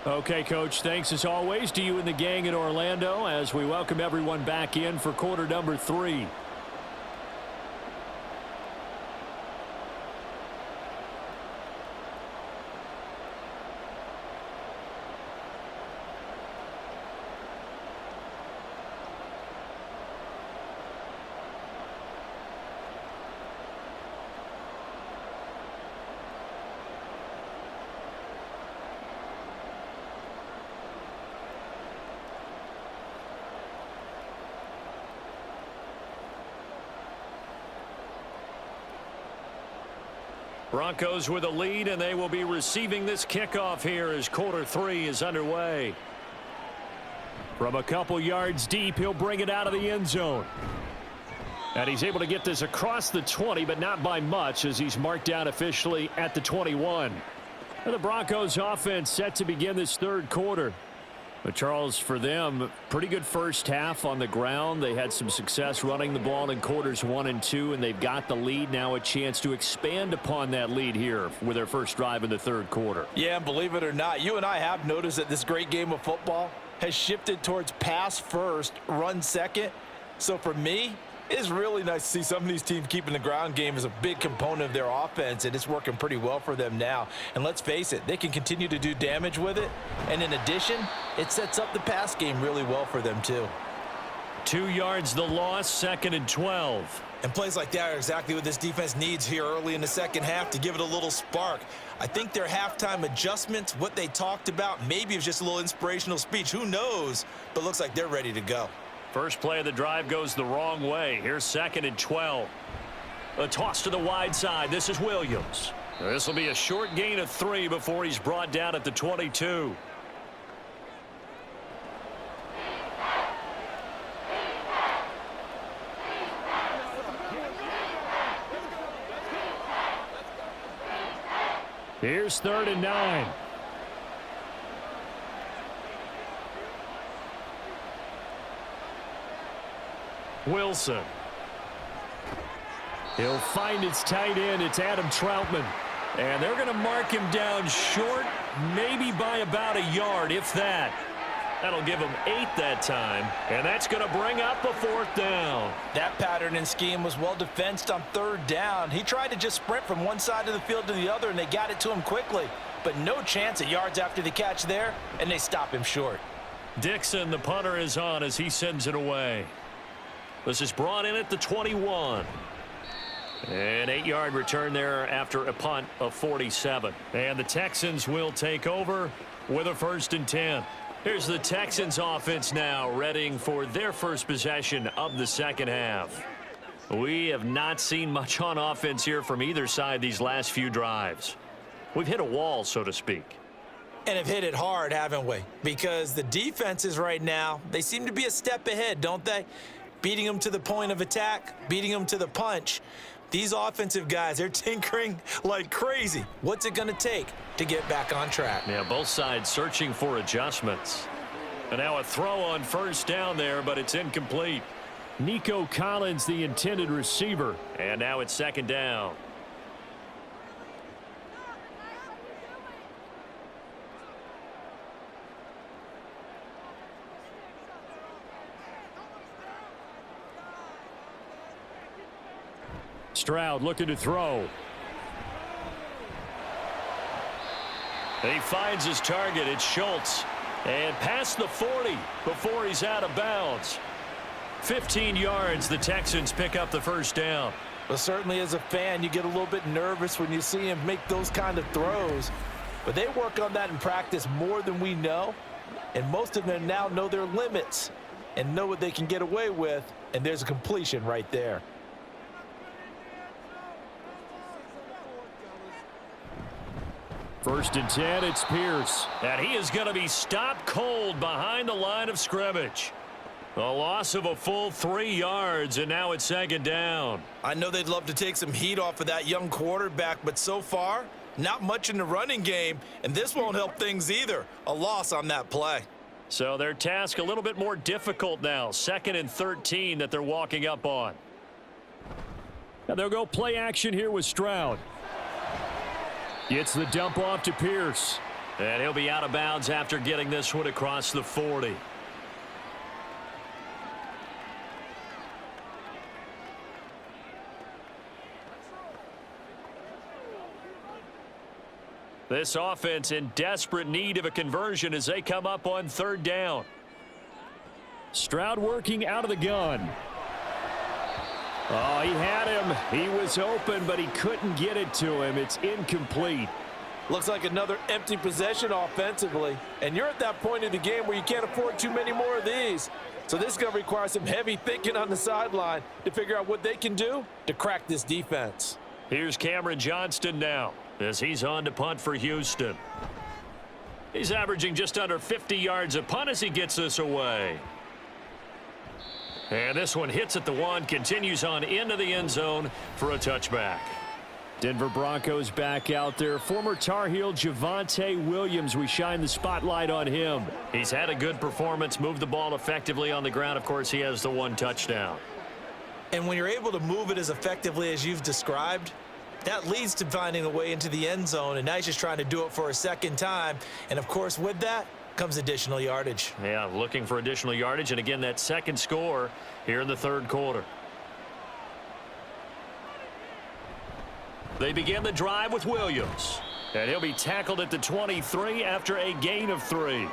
Okay, Coach, thanks as always to you and the gang in Orlando as we welcome everyone back in for quarter number 3. Broncos with a lead, and they will be receiving this kickoff here as quarter 3 is underway. From a couple yards deep, he'll bring it out of the end zone. And he's able to get this across the 20, but not by much, as he's marked down officially at the 21. And the Broncos offense set to begin this third quarter. But Charles, for them, pretty good first half on the ground. They had some success running the ball in quarters 1 and 2, and they've got the lead. Now a chance to expand upon that lead here with their first drive in the third quarter. Yeah, and believe it or not, you and I have noticed that this great game of football has shifted towards pass first, run second. So for me, it's really nice to see some of these teams keeping the ground game as a big component of their offense, and it's working pretty well for them now. And let's face it, they can continue to do damage with it. And in addition, it sets up the pass game really well for them too. 2 yards the loss, 2nd and 12. And plays like that are exactly what this defense needs here early in the second half to give it a little spark. I think their halftime adjustments, what they talked about, maybe it was just a little inspirational speech. Who knows? But looks like they're ready to go. First play of the drive goes the wrong way. Here's 2nd and 12. A toss to the wide side. This is Williams. This will be a short gain of 3 before he's brought down at the 22. Here's 3rd and 9. Wilson. He'll find its tight end. It's Adam Troutman. And they're going to mark him down short, maybe by about a yard, if that. That'll give him 8 that time, and that's going to bring up a 4th down. That pattern and scheme was well defensed on 3rd down. He tried to just sprint from one side of the field to the other, and they got it to him quickly. But no chance at yards after the catch there, and they stop him short. Dixon, the punter, is on as he sends it away. This is brought in at the 21. An 8-yard return there after a punt of 47. And the Texans will take over with a 1st and 10. Here's the Texans offense now, readying for their first possession of the second half. We have not seen much on offense here from either side these last few drives. We've hit a wall, so to speak. And have hit it hard, haven't we? Because the defenses right now, they seem to be a step ahead, don't they? Beating them to the point of attack, beating them to the punch. These offensive guys, they're tinkering like crazy. What's it going to take to get back on track? Yeah, both sides searching for adjustments. And now a throw on 1st down there, but it's incomplete. Nico Collins, the intended receiver. And now it's 2nd down. Stroud looking to throw. He finds his target. It's Schultz. And past the 40 before he's out of bounds. 15 yards. The Texans pick up the 1st down. Well, certainly as a fan, you get a little bit nervous when you see him make those kind of throws. But they work on that in practice more than we know. And most of them now know their limits and know what they can get away with. And there's a completion right there. 1st and 10, it's Pierce. And he is going to be stopped cold behind the line of scrimmage. A loss of a full 3 yards, and now it's 2nd down. I know they'd love to take some heat off of that young quarterback, but so far, not much in the running game, and this won't help things either. A loss on that play. So their task a little bit more difficult now. 2nd and 13 that they're walking up on. Now they'll go play action here with Stroud. Gets the dump off to Pierce. And he'll be out of bounds after getting this one across the 40. This offense in desperate need of a conversion as they come up on 3rd down. Stroud working out of the gun. Oh, he had him. He was open, but he couldn't get it to him. It's incomplete. Looks like another empty possession offensively. And you're at that point in the game where you can't afford too many more of these. So this is going to require some heavy thinking on the sideline to figure out what they can do to crack this defense. Here's Cameron Johnston now as he's on to punt for Houston. He's averaging just under 50 yards a punt as he gets this away. And this one hits at the 1, continues on into the end zone for a touchback. Denver Broncos back out there. Former Tar Heel Javonte Williams, we shine the spotlight on him. He's had a good performance, moved the ball effectively on the ground. Of course, he has the 1 touchdown. And when you're able to move it as effectively as you've described, that leads to finding a way into the end zone, and now he's just trying to do it for a 2nd time. And, of course, with that comes additional yardage. Yeah, looking for additional yardage, and again, that 2nd score here in the 3rd quarter. They begin the drive with Williams, and he'll be tackled at the 23 after a gain of 3.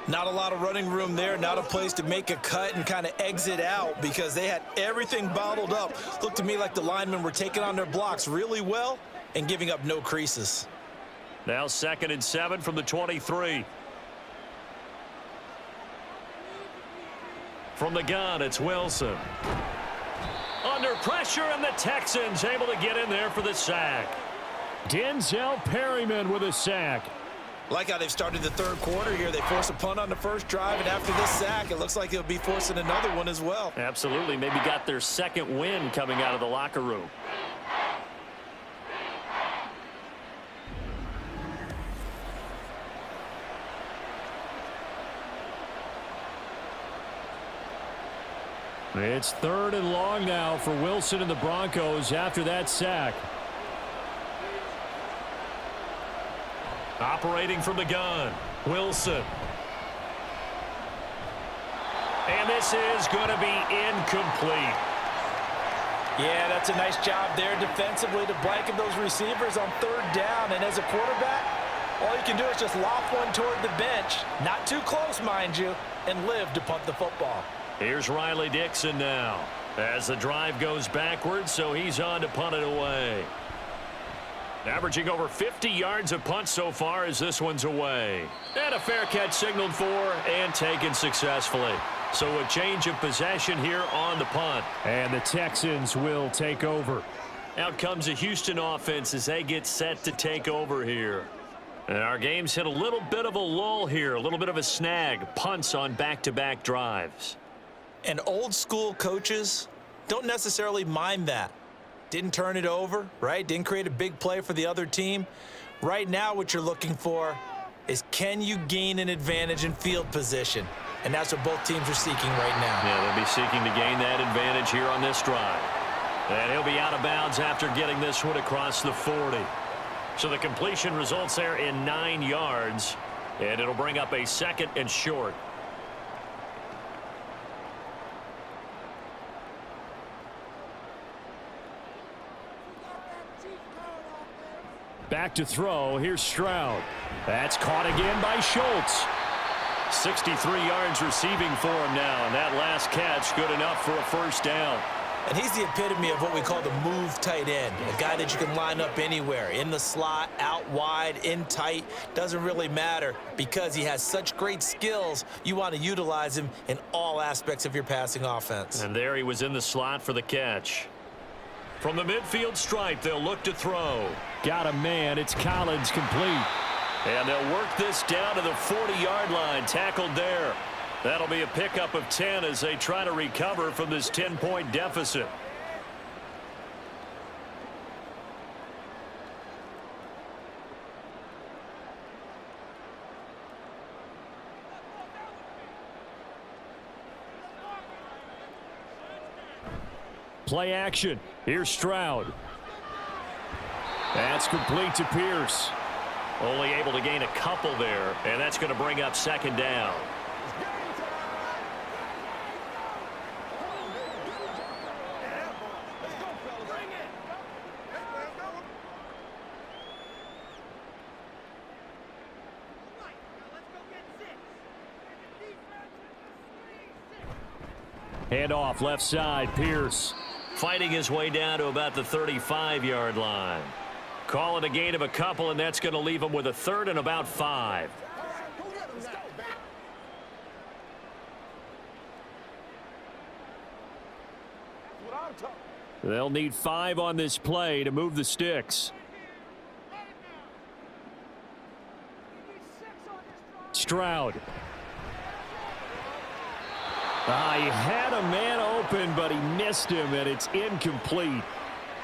Not a lot of running room there, not a place to make a cut and kind of exit out because they had everything bottled up. Looked to me like the linemen were taking on their blocks really well and giving up no creases. Now 2nd and 7 from the 23. From the gun, it's Wilson. Under pressure, and the Texans able to get in there for the sack. Denzel Perryman with a sack. Like how they've started the 3rd quarter here. They force a punt on the 1st drive, and after this sack, it looks like they'll be forcing another one as well. Absolutely. Maybe got their 2nd win coming out of the locker room. It's 3rd and long now for Wilson and the Broncos after that sack. Operating from the gun, Wilson. And this is going to be incomplete. Yeah, that's a nice job there defensively to blanket those receivers on third down. And as a quarterback, all you can do is just loft one toward the bench. Not too close, mind you, and live to punt the football. Here's Riley Dixon now as the drive goes backwards, so he's on to punt it away. Averaging over 50 yards of punt so far as this one's away. And a fair catch signaled for and taken successfully. So a change of possession here on the punt. And the Texans will take over. Out comes the Houston offense as they get set to take over here. And our game's hit a little bit of a lull here, a little bit of a snag. Punts on back-to-back drives. And old school coaches don't necessarily mind that. Didn't turn it over, right? Didn't create a big play for the other team. Right now what you're looking for is, can you gain an advantage in field position? And that's what both teams are seeking right now. Yeah, they'll be seeking to gain that advantage here on this drive. And he'll be out of bounds after getting this one across the 40. So the completion results there in 9 yards. And it'll bring up a 2nd and short. Back to throw. Here's Stroud. That's caught again by Schultz. 63 yards receiving for him now. And that last catch good enough for a first down. And he's the epitome of what we call the move tight end. A guy that you can line up anywhere. In the slot, out wide, in tight. Doesn't really matter because he has such great skills. You want to utilize him in all aspects of your passing offense. And there he was in the slot for the catch. From the midfield stripe, they'll look to throw. Got a man. It's Collins, complete. And they'll work this down to the 40-yard line. Tackled there. That'll be a pickup of 10 as they try to recover from this 10-point deficit. Play action. Here's Stroud. That's complete to Pierce. Only able to gain a couple there, and that's going to bring up 2nd down. Hand off left side, Pierce. Fighting his way down to about the 35-yard line. Call it a gain of a couple, and that's going to leave him with a 3rd and about 5. They'll need 5 on this play to move the sticks. Stroud. He had a man open, but he missed him, and it's incomplete.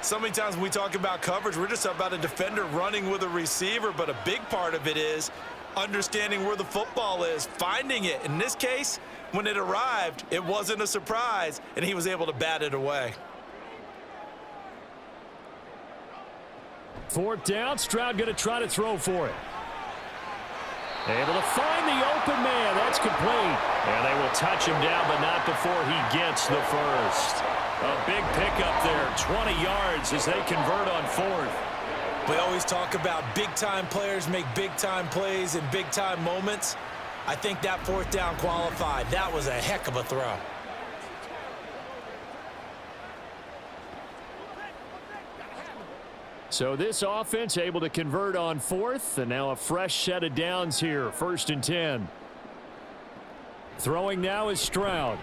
So many times when we talk about coverage, we're just about a defender running with a receiver, but a big part of it is understanding where the football is, finding it. In this case, when it arrived, it wasn't a surprise, and he was able to bat it away. 4th down, Stroud going to try to throw for it. Able to find the open man. That's complete. And they will touch him down, but not before he gets the first. A big pickup there, 20 yards as they convert on 4th. We always talk about big-time players make big-time plays in big-time moments. I think that 4th down qualified. That was a heck of a throw. So this offense able to convert on 4th, and now a fresh set of downs here, 1st and 10. Throwing now is Stroud.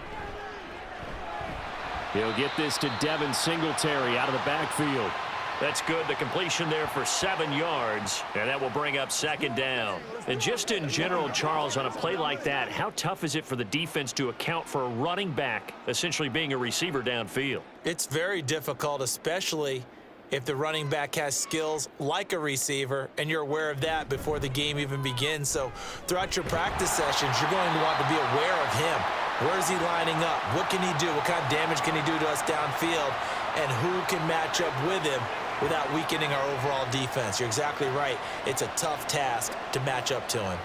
He'll get this to Devin Singletary out of the backfield. That's good. The completion there for 7 yards, and that will bring up 2nd down. And just in general, Charles, on a play like that, how tough is it for the defense to account for a running back essentially being a receiver downfield? It's very difficult, especially if the running back has skills like a receiver, and you're aware of that before the game even begins. So throughout your practice sessions, you're going to want to be aware of him. Where is he lining up? What can he do? What kind of damage can he do to us downfield? And who can match up with him without weakening our overall defense? You're exactly right. It's a tough task to match up to him.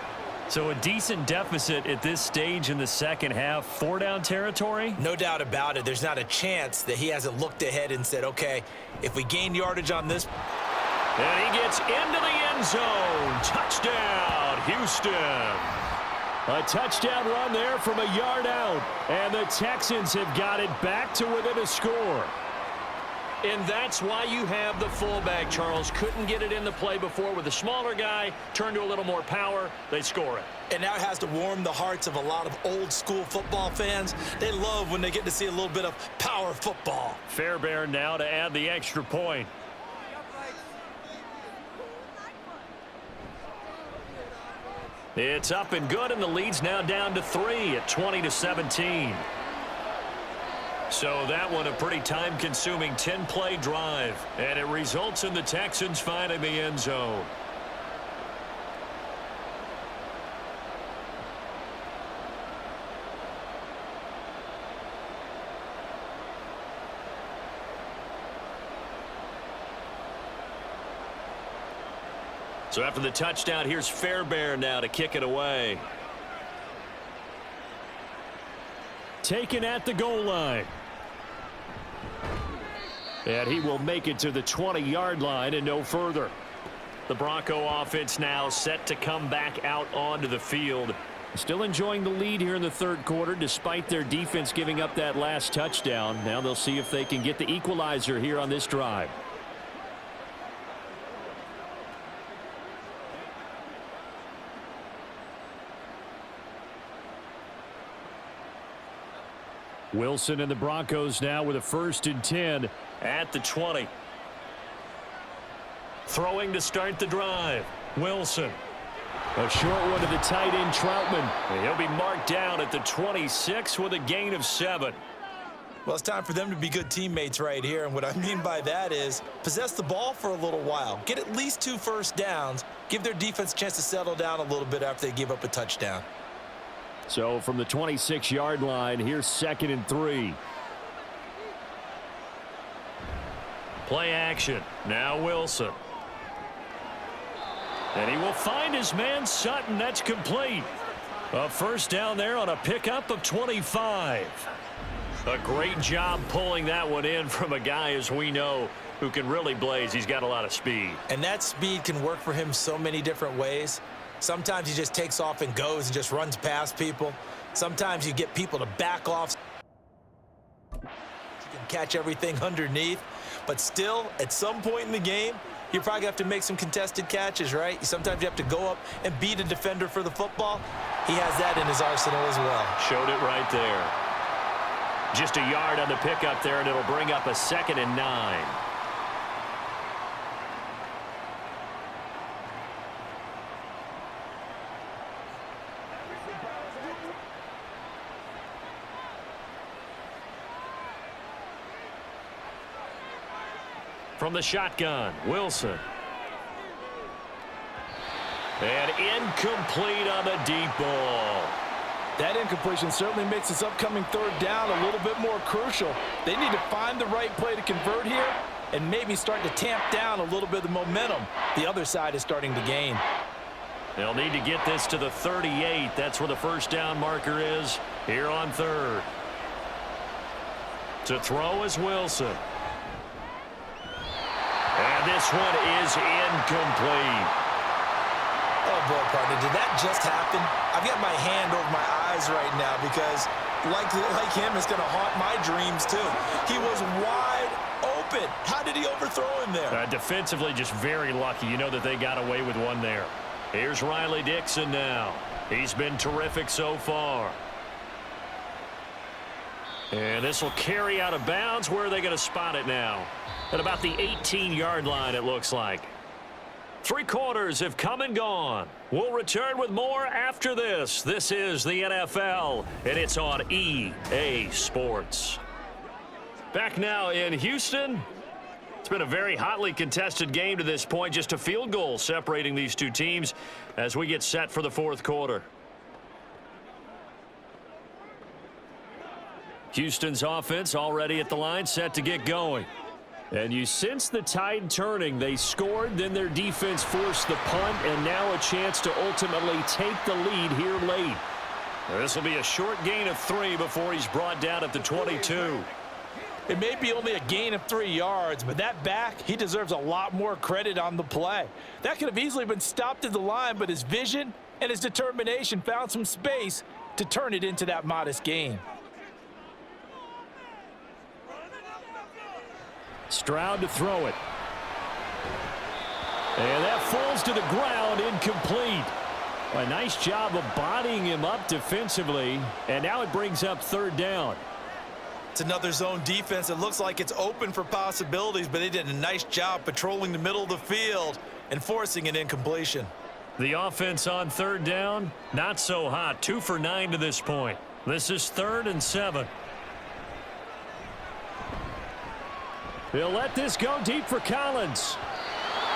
So a decent deficit at this stage in the second half. 4-down territory? No doubt about it. There's not a chance that he hasn't looked ahead and said, okay, if we gain yardage on this. And he gets into the end zone. Touchdown, Houston. A touchdown run there from a yard out. And the Texans have got it back to within a score. And that's why you have the fullback, Charles. Couldn't get it in the play before with a smaller guy. Turned to a little more power. They score it. And now it has to warm the hearts of a lot of old school football fans. They love when they get to see a little bit of power football. Fairbairn now to add the extra point. It's up and good, and the lead's now down to 3 at 20-17. So that one a pretty time-consuming 10-play drive, and it results in the Texans finding the end zone. So after the touchdown, here's Fairbairn now to kick it away. Taken at the goal line. And he will make it to the 20-yard line and no further. The Bronco offense now set to come back out onto the field. Still enjoying the lead here in the third quarter despite their defense giving up that last touchdown. Now they'll see if they can get the equalizer here on this drive. Wilson and the Broncos now with a 1st and 10 at the 20. Throwing to start the drive. Wilson. A short one to the tight end, Troutman. And he'll be marked down at the 26 with a gain of 7. Well, it's time for them to be good teammates right here. And what I mean by that is possess the ball for a little while. Get at least 2 first downs. Give their defense a chance to settle down a little bit after they give up a touchdown. So from the 26-yard line, here's 2nd and 3. Play action. Now Wilson. And he will find his man Sutton. That's complete. A first down there on a pickup of 25. A great job pulling that one in from a guy, as we know, who can really blaze. He's got a lot of speed. And that speed can work for him so many different ways. Sometimes he just takes off and goes and just runs past people. Sometimes you get people to back off. You can catch everything underneath. But still, at some point in the game, you're probably going to have to make some contested catches, right? Sometimes you have to go up and beat a defender for the football. He has that in his arsenal as well. Showed it right there. Just a yard on the pickup there, and it'll bring up a 2nd and 9. From the shotgun, Wilson. And incomplete on the deep ball. That incompletion certainly makes this upcoming 3rd down a little bit more crucial. They need to find the right play to convert here and maybe start to tamp down a little bit of the momentum the other side is starting to gain. They'll need to get this to the 38. That's where the first down marker is here on 3rd. To throw is Wilson. And this one is incomplete. Oh, boy, partner, did that just happen? I've got my hand over my eyes right now because, like him, it's going to haunt my dreams, too. He was wide open. How did he overthrow him there? Defensively, just very lucky. You know that they got away with one there. Here's Riley Dixon now. He's been terrific so far. And this will carry out of bounds. Where are they going to spot it now? At about the 18-yard line, it looks like. 3 quarters have come and gone. We'll return with more after this. This is the NFL, and it's on EA Sports. Back now in Houston. It's been a very hotly contested game to this point. Just a field goal separating these two teams as we get set for the 4th quarter. Houston's offense already at the line, set to get going. And you sense the tide turning. They scored, then their defense forced the punt, and now a chance to ultimately take the lead here late. This will be a short gain of 3 before he's brought down at the 22. It may be only a gain of 3 yards, but that back, he deserves a lot more credit on the play. That could have easily been stopped at the line, but his vision and his determination found some space to turn it into that modest gain. Stroud to throw it. And that falls to the ground, incomplete. A nice job of bodying him up defensively, and now it brings up 3rd down. It's another zone defense. It looks like it's open for possibilities, but they did a nice job patrolling the middle of the field and forcing an incompletion. The offense on 3rd down, not so hot. 2 for 9 to this point. This is 3rd and 7. He'll let this go deep for Collins.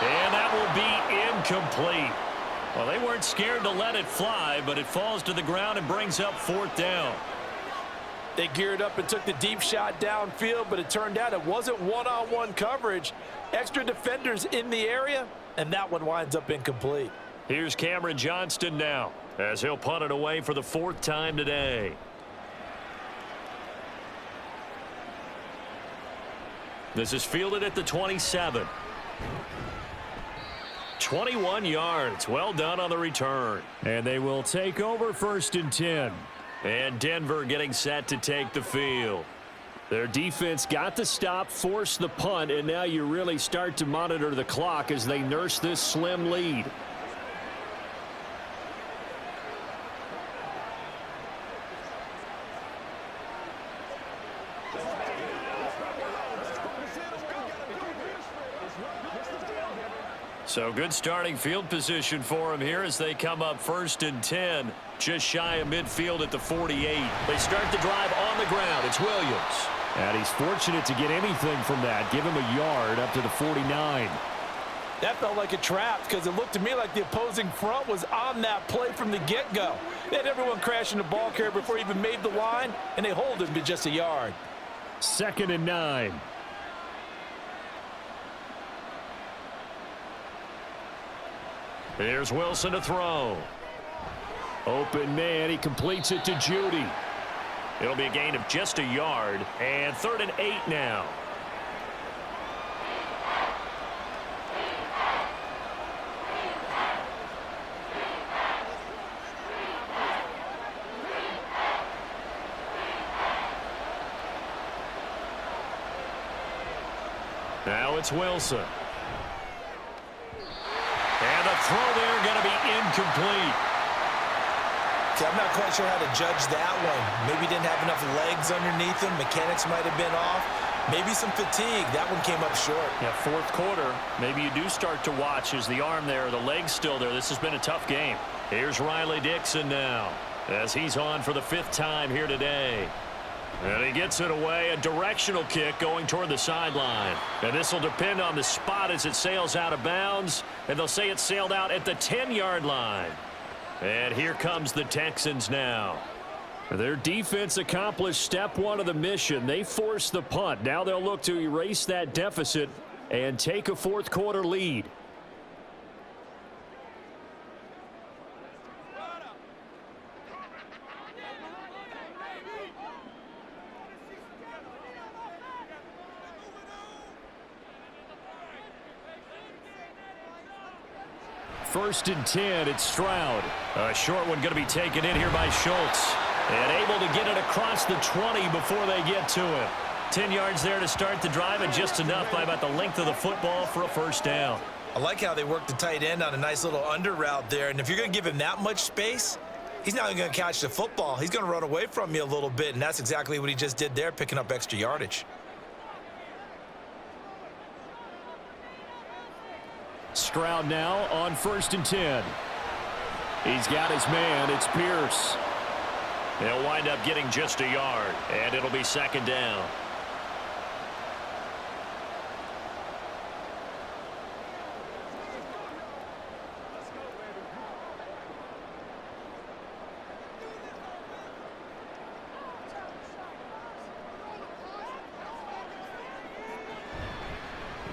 And that will be incomplete. Well, they weren't scared to let it fly, but it falls to the ground and brings up 4th down. They geared up and took the deep shot downfield, but it turned out it wasn't one-on-one coverage. Extra defenders in the area, and that one winds up incomplete. Here's Cameron Johnston now, as he'll punt it away for the 4th time today. This is fielded at the 27. 21 yards. Well done on the return. And they will take over 1st and 10. And Denver getting set to take the field. Their defense got the stop, forced the punt, and now you really start to monitor the clock as they nurse this slim lead. So good starting field position for him here as they come up 1st and 10, just shy of midfield at the 48. They start the drive on the ground. It's Williams. And he's fortunate to get anything from that. Give him a yard up to the 49. That felt like a trap because it looked to me like the opposing front was on that play from the get-go. They had everyone crashing the ball carrier before he even made the line, and they hold him to just a yard. 2nd and 9. Here's Wilson to throw. Open man, he completes it to Judy. It'll be a gain of just a yard, and 3rd and 8 now. Now it's Wilson. And the throw there going to be incomplete. See, I'm not quite sure how to judge that one. Maybe he didn't have enough legs underneath him. Mechanics might have been off. Maybe some fatigue. That one came up short. Yeah, 4th quarter. Maybe you do start to watch. Is the arm there, the leg's still there? This has been a tough game. Here's Riley Dixon now as he's on for the 5th time here today. And he gets it away, a directional kick going toward the sideline. And this will depend on the spot as it sails out of bounds. And they'll say it sailed out at the 10-yard line. And here comes the Texans now. Their defense accomplished step 1 of the mission. They forced the punt. Now they'll look to erase that deficit and take a 4th quarter lead. First and 10, it's Stroud. A short one going to be taken in here by Schultz. And able to get it across the 20 before they get to him. 10 yards there to start the drive, and just enough by about the length of the football for a 1st down. I like how they worked the tight end on a nice little under route there. And if you're going to give him that much space, he's not going to catch the football. He's going to run away from you a little bit, and that's exactly what he just did there, picking up extra yardage. Stroud now on 1st and 10. He's got his man. It's Pierce. He'll wind up getting just a yard, and it'll be 2nd down.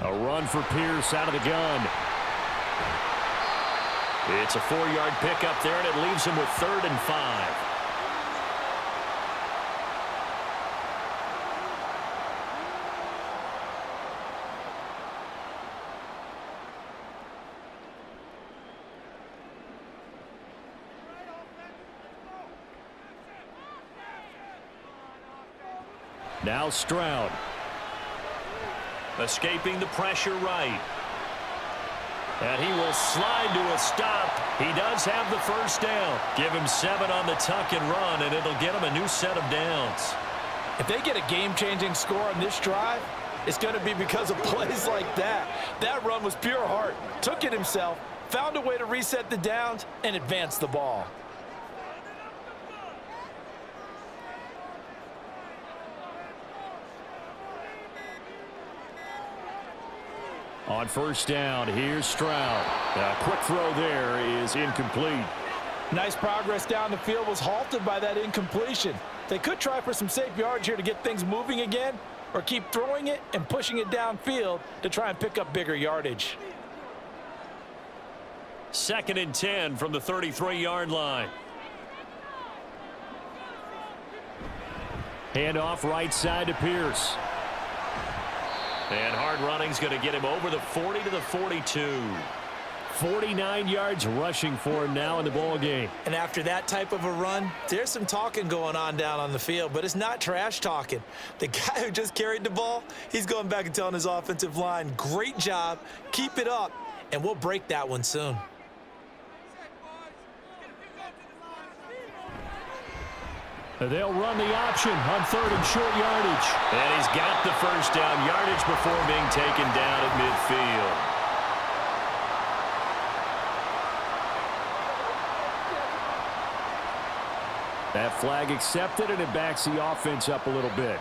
A run for Pierce out of the gun. It's a 4-yard pickup there, and it leaves him with 3rd and 5. Now Stroud. Escaping the pressure right. And he will slide to a stop. He does have the first down. Give him 7 on the tuck and run, and it'll get him a new set of downs. If they get a game-changing score on this drive, it's going to be because of plays like that. That run was pure heart. Took it himself, found a way to reset the downs, and advance the ball. On first down, here's Stroud. A quick throw there is incomplete. Nice progress down the field was halted by that incompletion. They could try for some safe yards here to get things moving again, or keep throwing it and pushing it downfield to try and pick up bigger yardage. 2nd and 10 from the 33-yard line. Handoff right side to Pierce. And hard running's going to get him over the 40 to the 42. 49 yards rushing for him now in the ball game. And after that type of a run, there's some talking going on down on the field, but it's not trash talking. The guy who just carried the ball, he's going back and telling his offensive line, great job, keep it up, and we'll break that one soon. They'll run the option on 3rd and short yardage. And he's got the first down yardage before being taken down at midfield. That flag accepted, and it backs the offense up a little bit.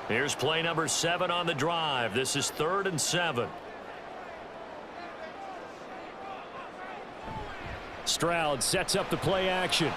Here's play number 7 on the drive. This is 3rd and 7. Stroud sets up the play action.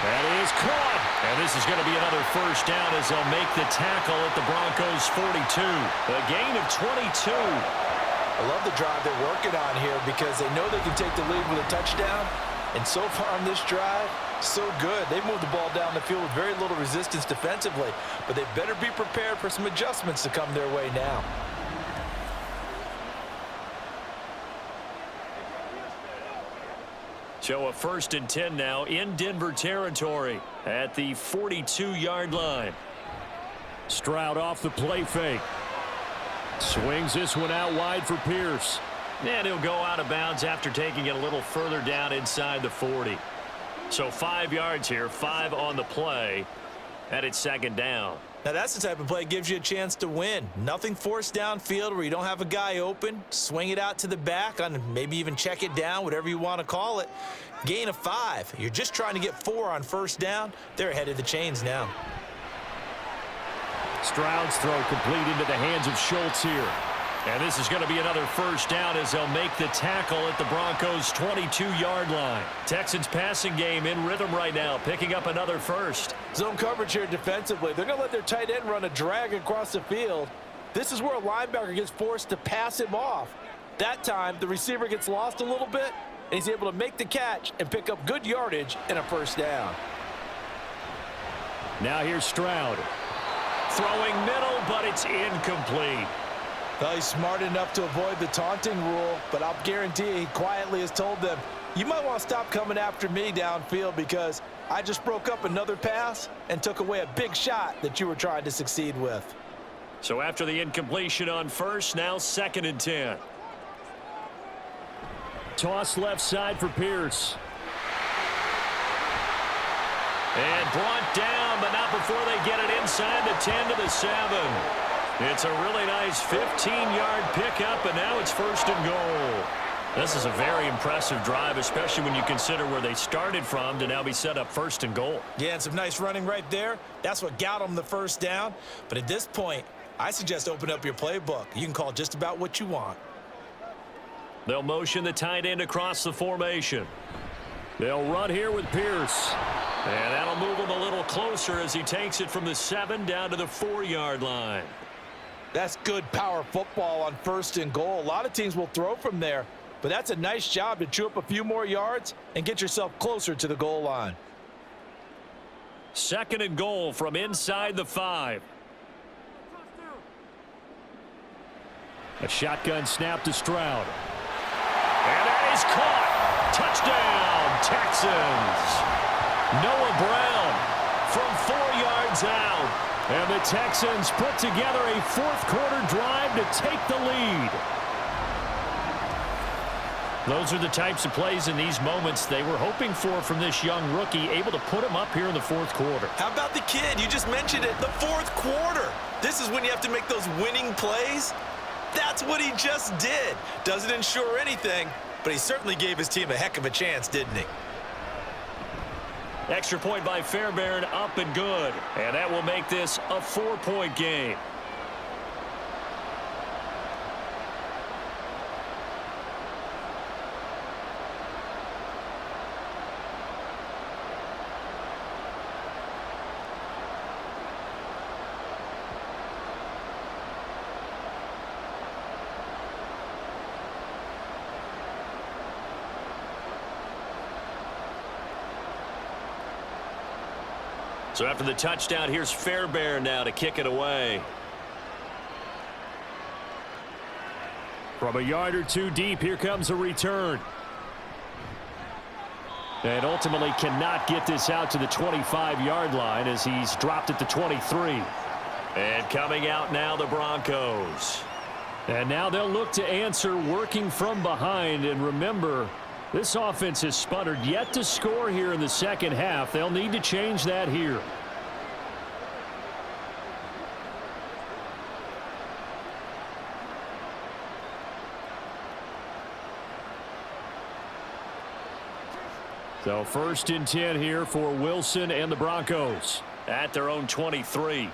That is caught. And this is going to be another first down as they'll make the tackle at the Broncos' 42. A gain of 22. I love the drive they're working on here because they know they can take the lead with a touchdown. And so far on this drive, so good. They moved the ball down the field with very little resistance defensively. But they better be prepared for some adjustments to come their way now. So a 1st and 10 now in Denver territory at the 42-yard line. Stroud off the play fake. Swings this one out wide for Pierce. And he'll go out of bounds after taking it a little further down inside the 40. So 5 yards here, 5 on the play, and it's 2nd down. Now that's the type of play that gives you a chance to win. Nothing forced downfield where you don't have a guy open. Swing it out to the back, on maybe even check it down, whatever you want to call it. Gain of 5. You're just trying to get 4 on first down. They're ahead of the chains now. Stroud's throw complete into the hands of Schultz here. And this is going to be another first down as they'll make the tackle at the Broncos' 22-yard line. Texans passing game in rhythm right now, picking up another first. Zone coverage here defensively. They're going to let their tight end run a drag across the field. This is where a linebacker gets forced to pass him off. That time, the receiver gets lost a little bit, and he's able to make the catch and pick up good yardage and a first down. Now here's Stroud. Throwing middle, but it's incomplete. Well, he's smart enough to avoid the taunting rule, but I'll guarantee he quietly has told them, you might want to stop coming after me downfield because I just broke up another pass and took away a big shot that you were trying to succeed with. So after the incompletion on first, now 2nd and 10. Toss left side for Pierce. And brought down, but not before they get it inside the 10 to the 7. It's a really nice 15-yard pickup, and now it's 1st and goal. This is a very impressive drive, especially when you consider where they started from to now be set up 1st and goal. Yeah, and some nice running right there. That's what got them the first down. But at this point, I suggest open up your playbook. You can call just about what you want. They'll motion the tight end across the formation. They'll run here with Pierce. And that'll move him a little closer as he takes it from the 7 down to the 4-yard line. That's good power football on 1st and goal. A lot of teams will throw from there, but that's a nice job to chew up a few more yards and get yourself closer to the goal line. 2nd and goal from inside the 5. A shotgun snap to Stroud. And that is caught. Touchdown, Texans. Noah Brown from 4 yards out. And the Texans put together a 4th quarter drive to take the lead. Those are the types of plays in these moments they were hoping for from this young rookie, able to put him up here in the 4th quarter. How about the kid? You just mentioned it, the 4th quarter. This is when you have to make those winning plays. That's what he just did. Doesn't ensure anything, but he certainly gave his team a heck of a chance, didn't he? Extra point by Fairbairn, up and good. And that will make this a 4-point game. So after the touchdown, here's Fairbairn now to kick it away. From a yard or 2 deep, here comes a return. And ultimately cannot get this out to the 25-yard line as he's dropped at the 23. And coming out now, the Broncos. And now they'll look to answer working from behind. And remember, this offense has sputtered yet to score here in the 2nd half. They'll need to change that here. So 1st and 10 here for Wilson and the Broncos at their own 23.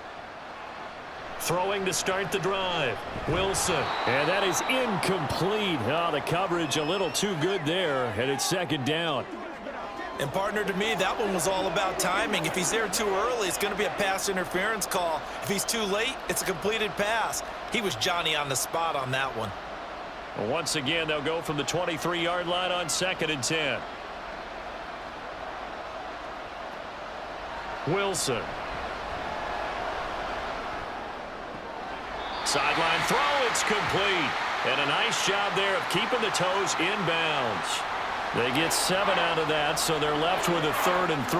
Throwing to start the drive. Wilson. And that is incomplete. Oh, the coverage a little too good there, and it's 2nd down. And partner, to me, that one was all about timing. If he's there too early, it's going to be a pass interference call. If he's too late, it's a completed pass. He was Johnny on the spot on that one. Well, once again, they'll go from the 23-yard line on 2nd and 10. Wilson. Sideline throw, it's complete. And a nice job there of keeping the toes inbounds. They get 7 out of that, so they're left with a 3rd and 3.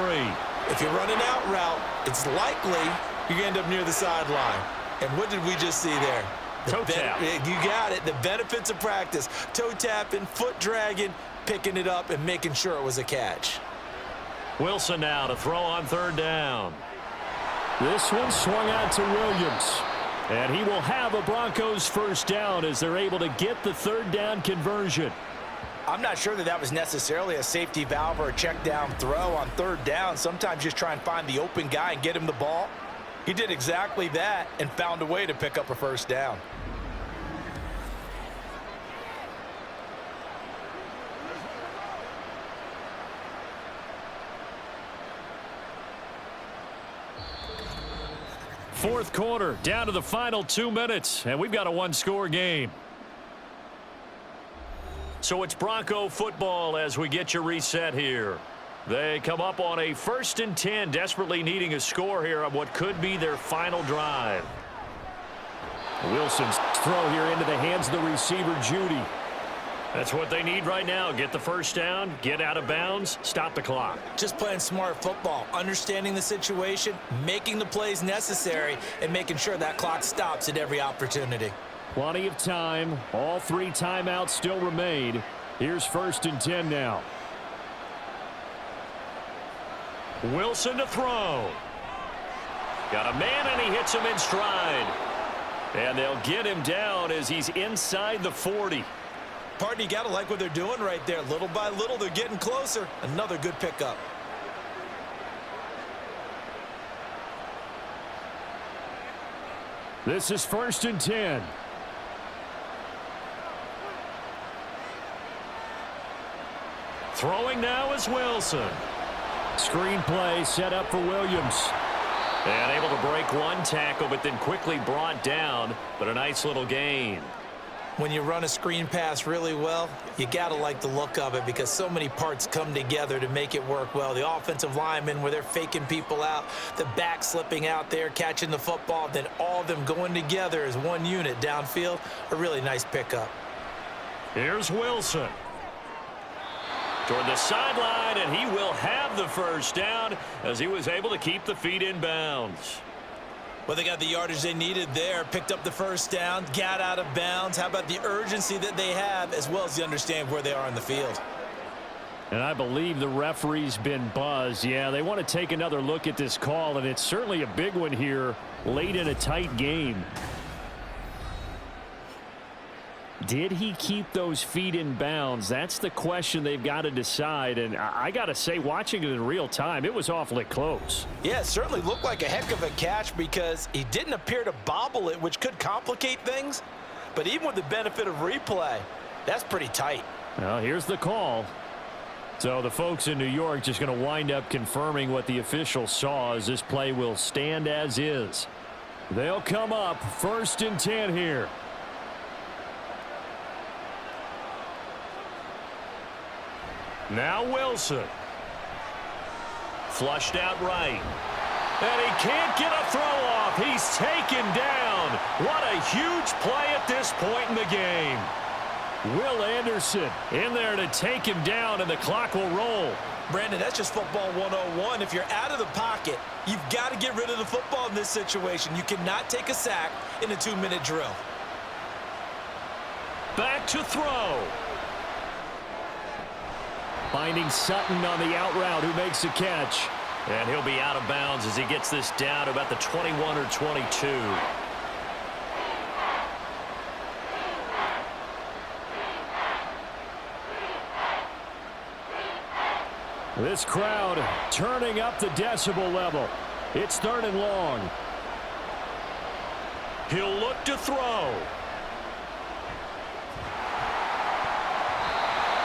If you're running out route, it's likely you're going to end up near the sideline. And what did we just see there? Toe tap. You got it. The benefits of practice. Toe tapping, foot dragging, picking it up, and making sure it was a catch. Wilson now to throw on 3rd down. This one swung out to Williams. And he will have a Broncos 1st down as they're able to get the 3rd down conversion. I'm not sure that was necessarily a safety valve or a check down throw on 3rd down. Sometimes just try and find the open guy and get him the ball. He did exactly that and found a way to pick up a 1st down. Fourth quarter, down to the final 2 minutes, and we've got a 1-score game. So it's Bronco football as we get you reset here. They come up on a 1st and 10, desperately needing a score here on what could be their final drive. Wilson's throw here into the hands of the receiver, Judy. That's what they need right now. Get the 1st down, get out of bounds, stop the clock. Just playing smart football, understanding the situation, making the plays necessary, and making sure that clock stops at every opportunity. Plenty of time. All 3 timeouts still remain. Here's 1st and 10 now. Wilson to throw. Got a man, and he hits him in stride. And they'll get him down as he's inside the 40. Partner, you got to like what they're doing right there. Little by little, they're getting closer. Another good pickup. This is 1st and 10. Throwing now is Wilson. Screen play set up for Williams. And able to break one tackle, but then quickly brought down, but a nice little gain. When you run a screen pass really well, you got to like the look of it because so many parts come together to make it work well. The offensive linemen, where they're faking people out, the back slipping out there, catching the football, then all of them going together as one unit downfield. A really nice pickup. Here's Wilson. Toward the sideline, and he will have the first down as he was able to keep the feet in bounds. Well, they got the yardage they needed there, picked up the first down, got out of bounds. How about the urgency that they have, as well as the understand where they are on the field? And I believe the referee's been buzzed. Yeah, they want to take another look at this call, and it's certainly a big one here late in a tight game. Did he keep those feet in bounds? That's the question they've got to decide. And I got to say, watching it in real time, it was awfully close. Yeah, it certainly looked like a heck of a catch because he didn't appear to bobble it, which could complicate things. But even with the benefit of replay, that's pretty tight. Well, here's the call. So the folks in New York just going to wind up confirming what the official saw as this play will stand as is. They'll come up 1st and 10 here. Now Wilson. Flushed out right. And he can't get a throw off. He's taken down. What a huge play at this point in the game. Will Anderson in there to take him down, and the clock will roll. Brandon, that's just football 101. If you're out of the pocket, you've got to get rid of the football in this situation. You cannot take a sack in a 2-minute drill. Back to throw. Finding Sutton on the out route, who makes the catch. And he'll be out of bounds as he gets this down to about the 21 or 22. This crowd turning up the decibel level. It's 3rd and long. He'll look to throw.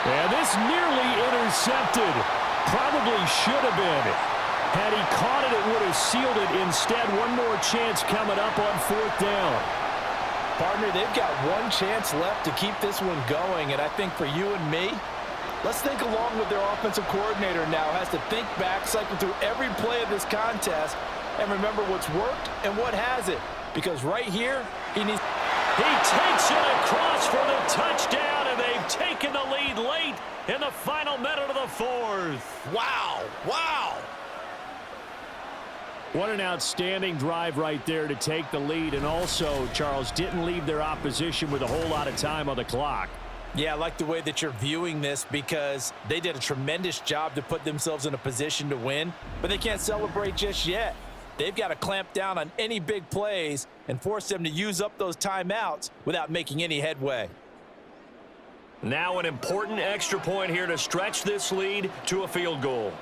And this nearly intercepted. Probably should have been. Had he caught it, it would have sealed it. Instead, one more chance coming up on 4th down. Partner, they've got one chance left to keep this one going, and I think for you and me, let's think along with their offensive coordinator now. Has to think back, cycle through every play of this contest, and remember what's worked and what hasn't. Because right here, he takes it across for the touchdown, and they've taken the lead late in the final minute of the 4th. Wow, wow. What an outstanding drive right there to take the lead, and also, Charles, didn't leave their opposition with a whole lot of time on the clock. Yeah, I like the way that you're viewing this because they did a tremendous job to put themselves in a position to win, but they can't celebrate just yet. They've got to clamp down on any big plays and force them to use up those timeouts without making any headway. Now an important extra point here to stretch this lead to a field goal.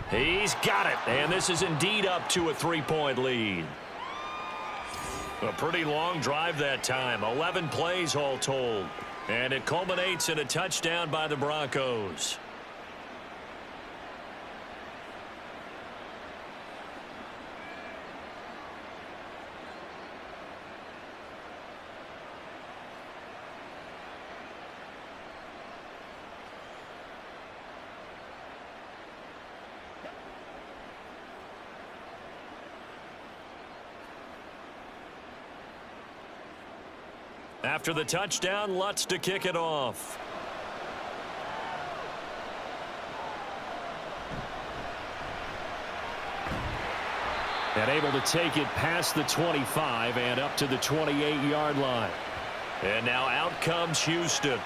He's got it, and this is indeed up to a 3-point lead. A pretty long drive that time, 11 plays all told, and it culminates in a touchdown by the Broncos. After the touchdown, Lutz to kick it off. And able to take it past the 25 and up to the 28-yard line. And now out comes Houston.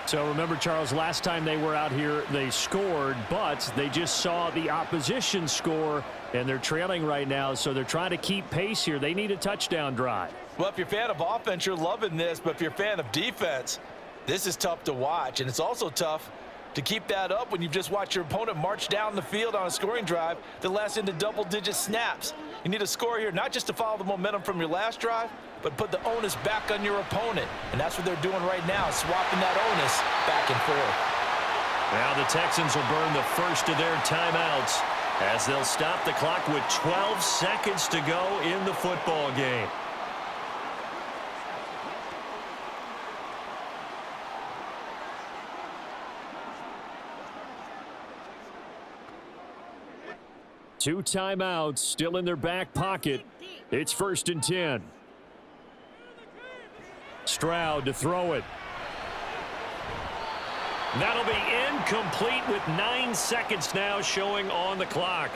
So remember, Charles, last time they were out here, they scored, but they just saw the opposition score, and they're trailing right now, so they're trying to keep pace here. They need a touchdown drive. Well, if you're a fan of offense, you're loving this, but if you're a fan of defense, this is tough to watch, and it's also tough to keep that up when you've just watched your opponent march down the field on a scoring drive that lasts into double-digit snaps. You need a score here, not just to follow the momentum from your last drive, but put the onus back on your opponent. And that's what they're doing right now, swapping that onus back and forth. Now the Texans will burn the first of their timeouts as they'll stop the clock with 12 seconds to go in the football game. Two timeouts still in their back pocket. It's 1st and 10. Stroud to throw it. That'll be incomplete with 9 seconds now showing on the clock.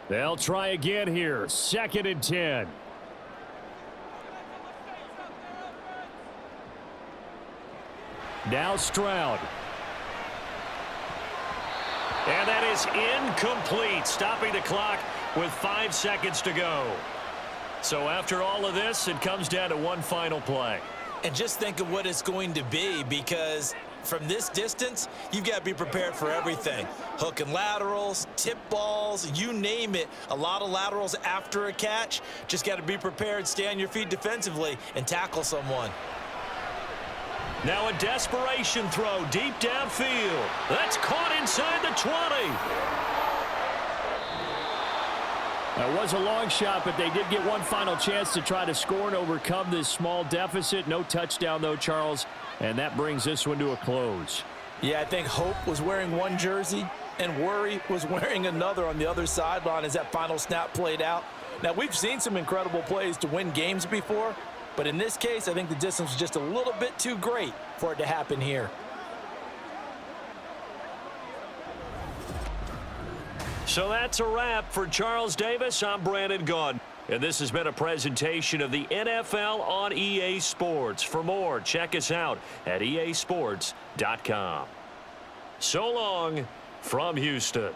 They'll try again here. 2nd and 10. Now Stroud. And that is incomplete, stopping the clock with 5 seconds to go. So after all of this, it comes down to one final play. And just think of what it's going to be, because from this distance, you've got to be prepared for everything. Hook and laterals, tip balls, you name it. A lot of laterals after a catch. Just got to be prepared, stay on your feet defensively, and tackle someone. Now a desperation throw deep downfield. That's caught inside the 20. That was a long shot, but they did get one final chance to try to score and overcome this small deficit. No touchdown, though, Charles, and that brings this one to a close. Yeah, I think Hope was wearing one jersey and Worry was wearing another on the other sideline as that final snap played out. Now, we've seen some incredible plays to win games before, but in this case, I think the distance was just a little bit too great for it to happen here. So that's a wrap for Charles Davis. I'm Brandon Gaudin, and this has been a presentation of the NFL on EA Sports. For more, check us out at easports.com. So long from Houston.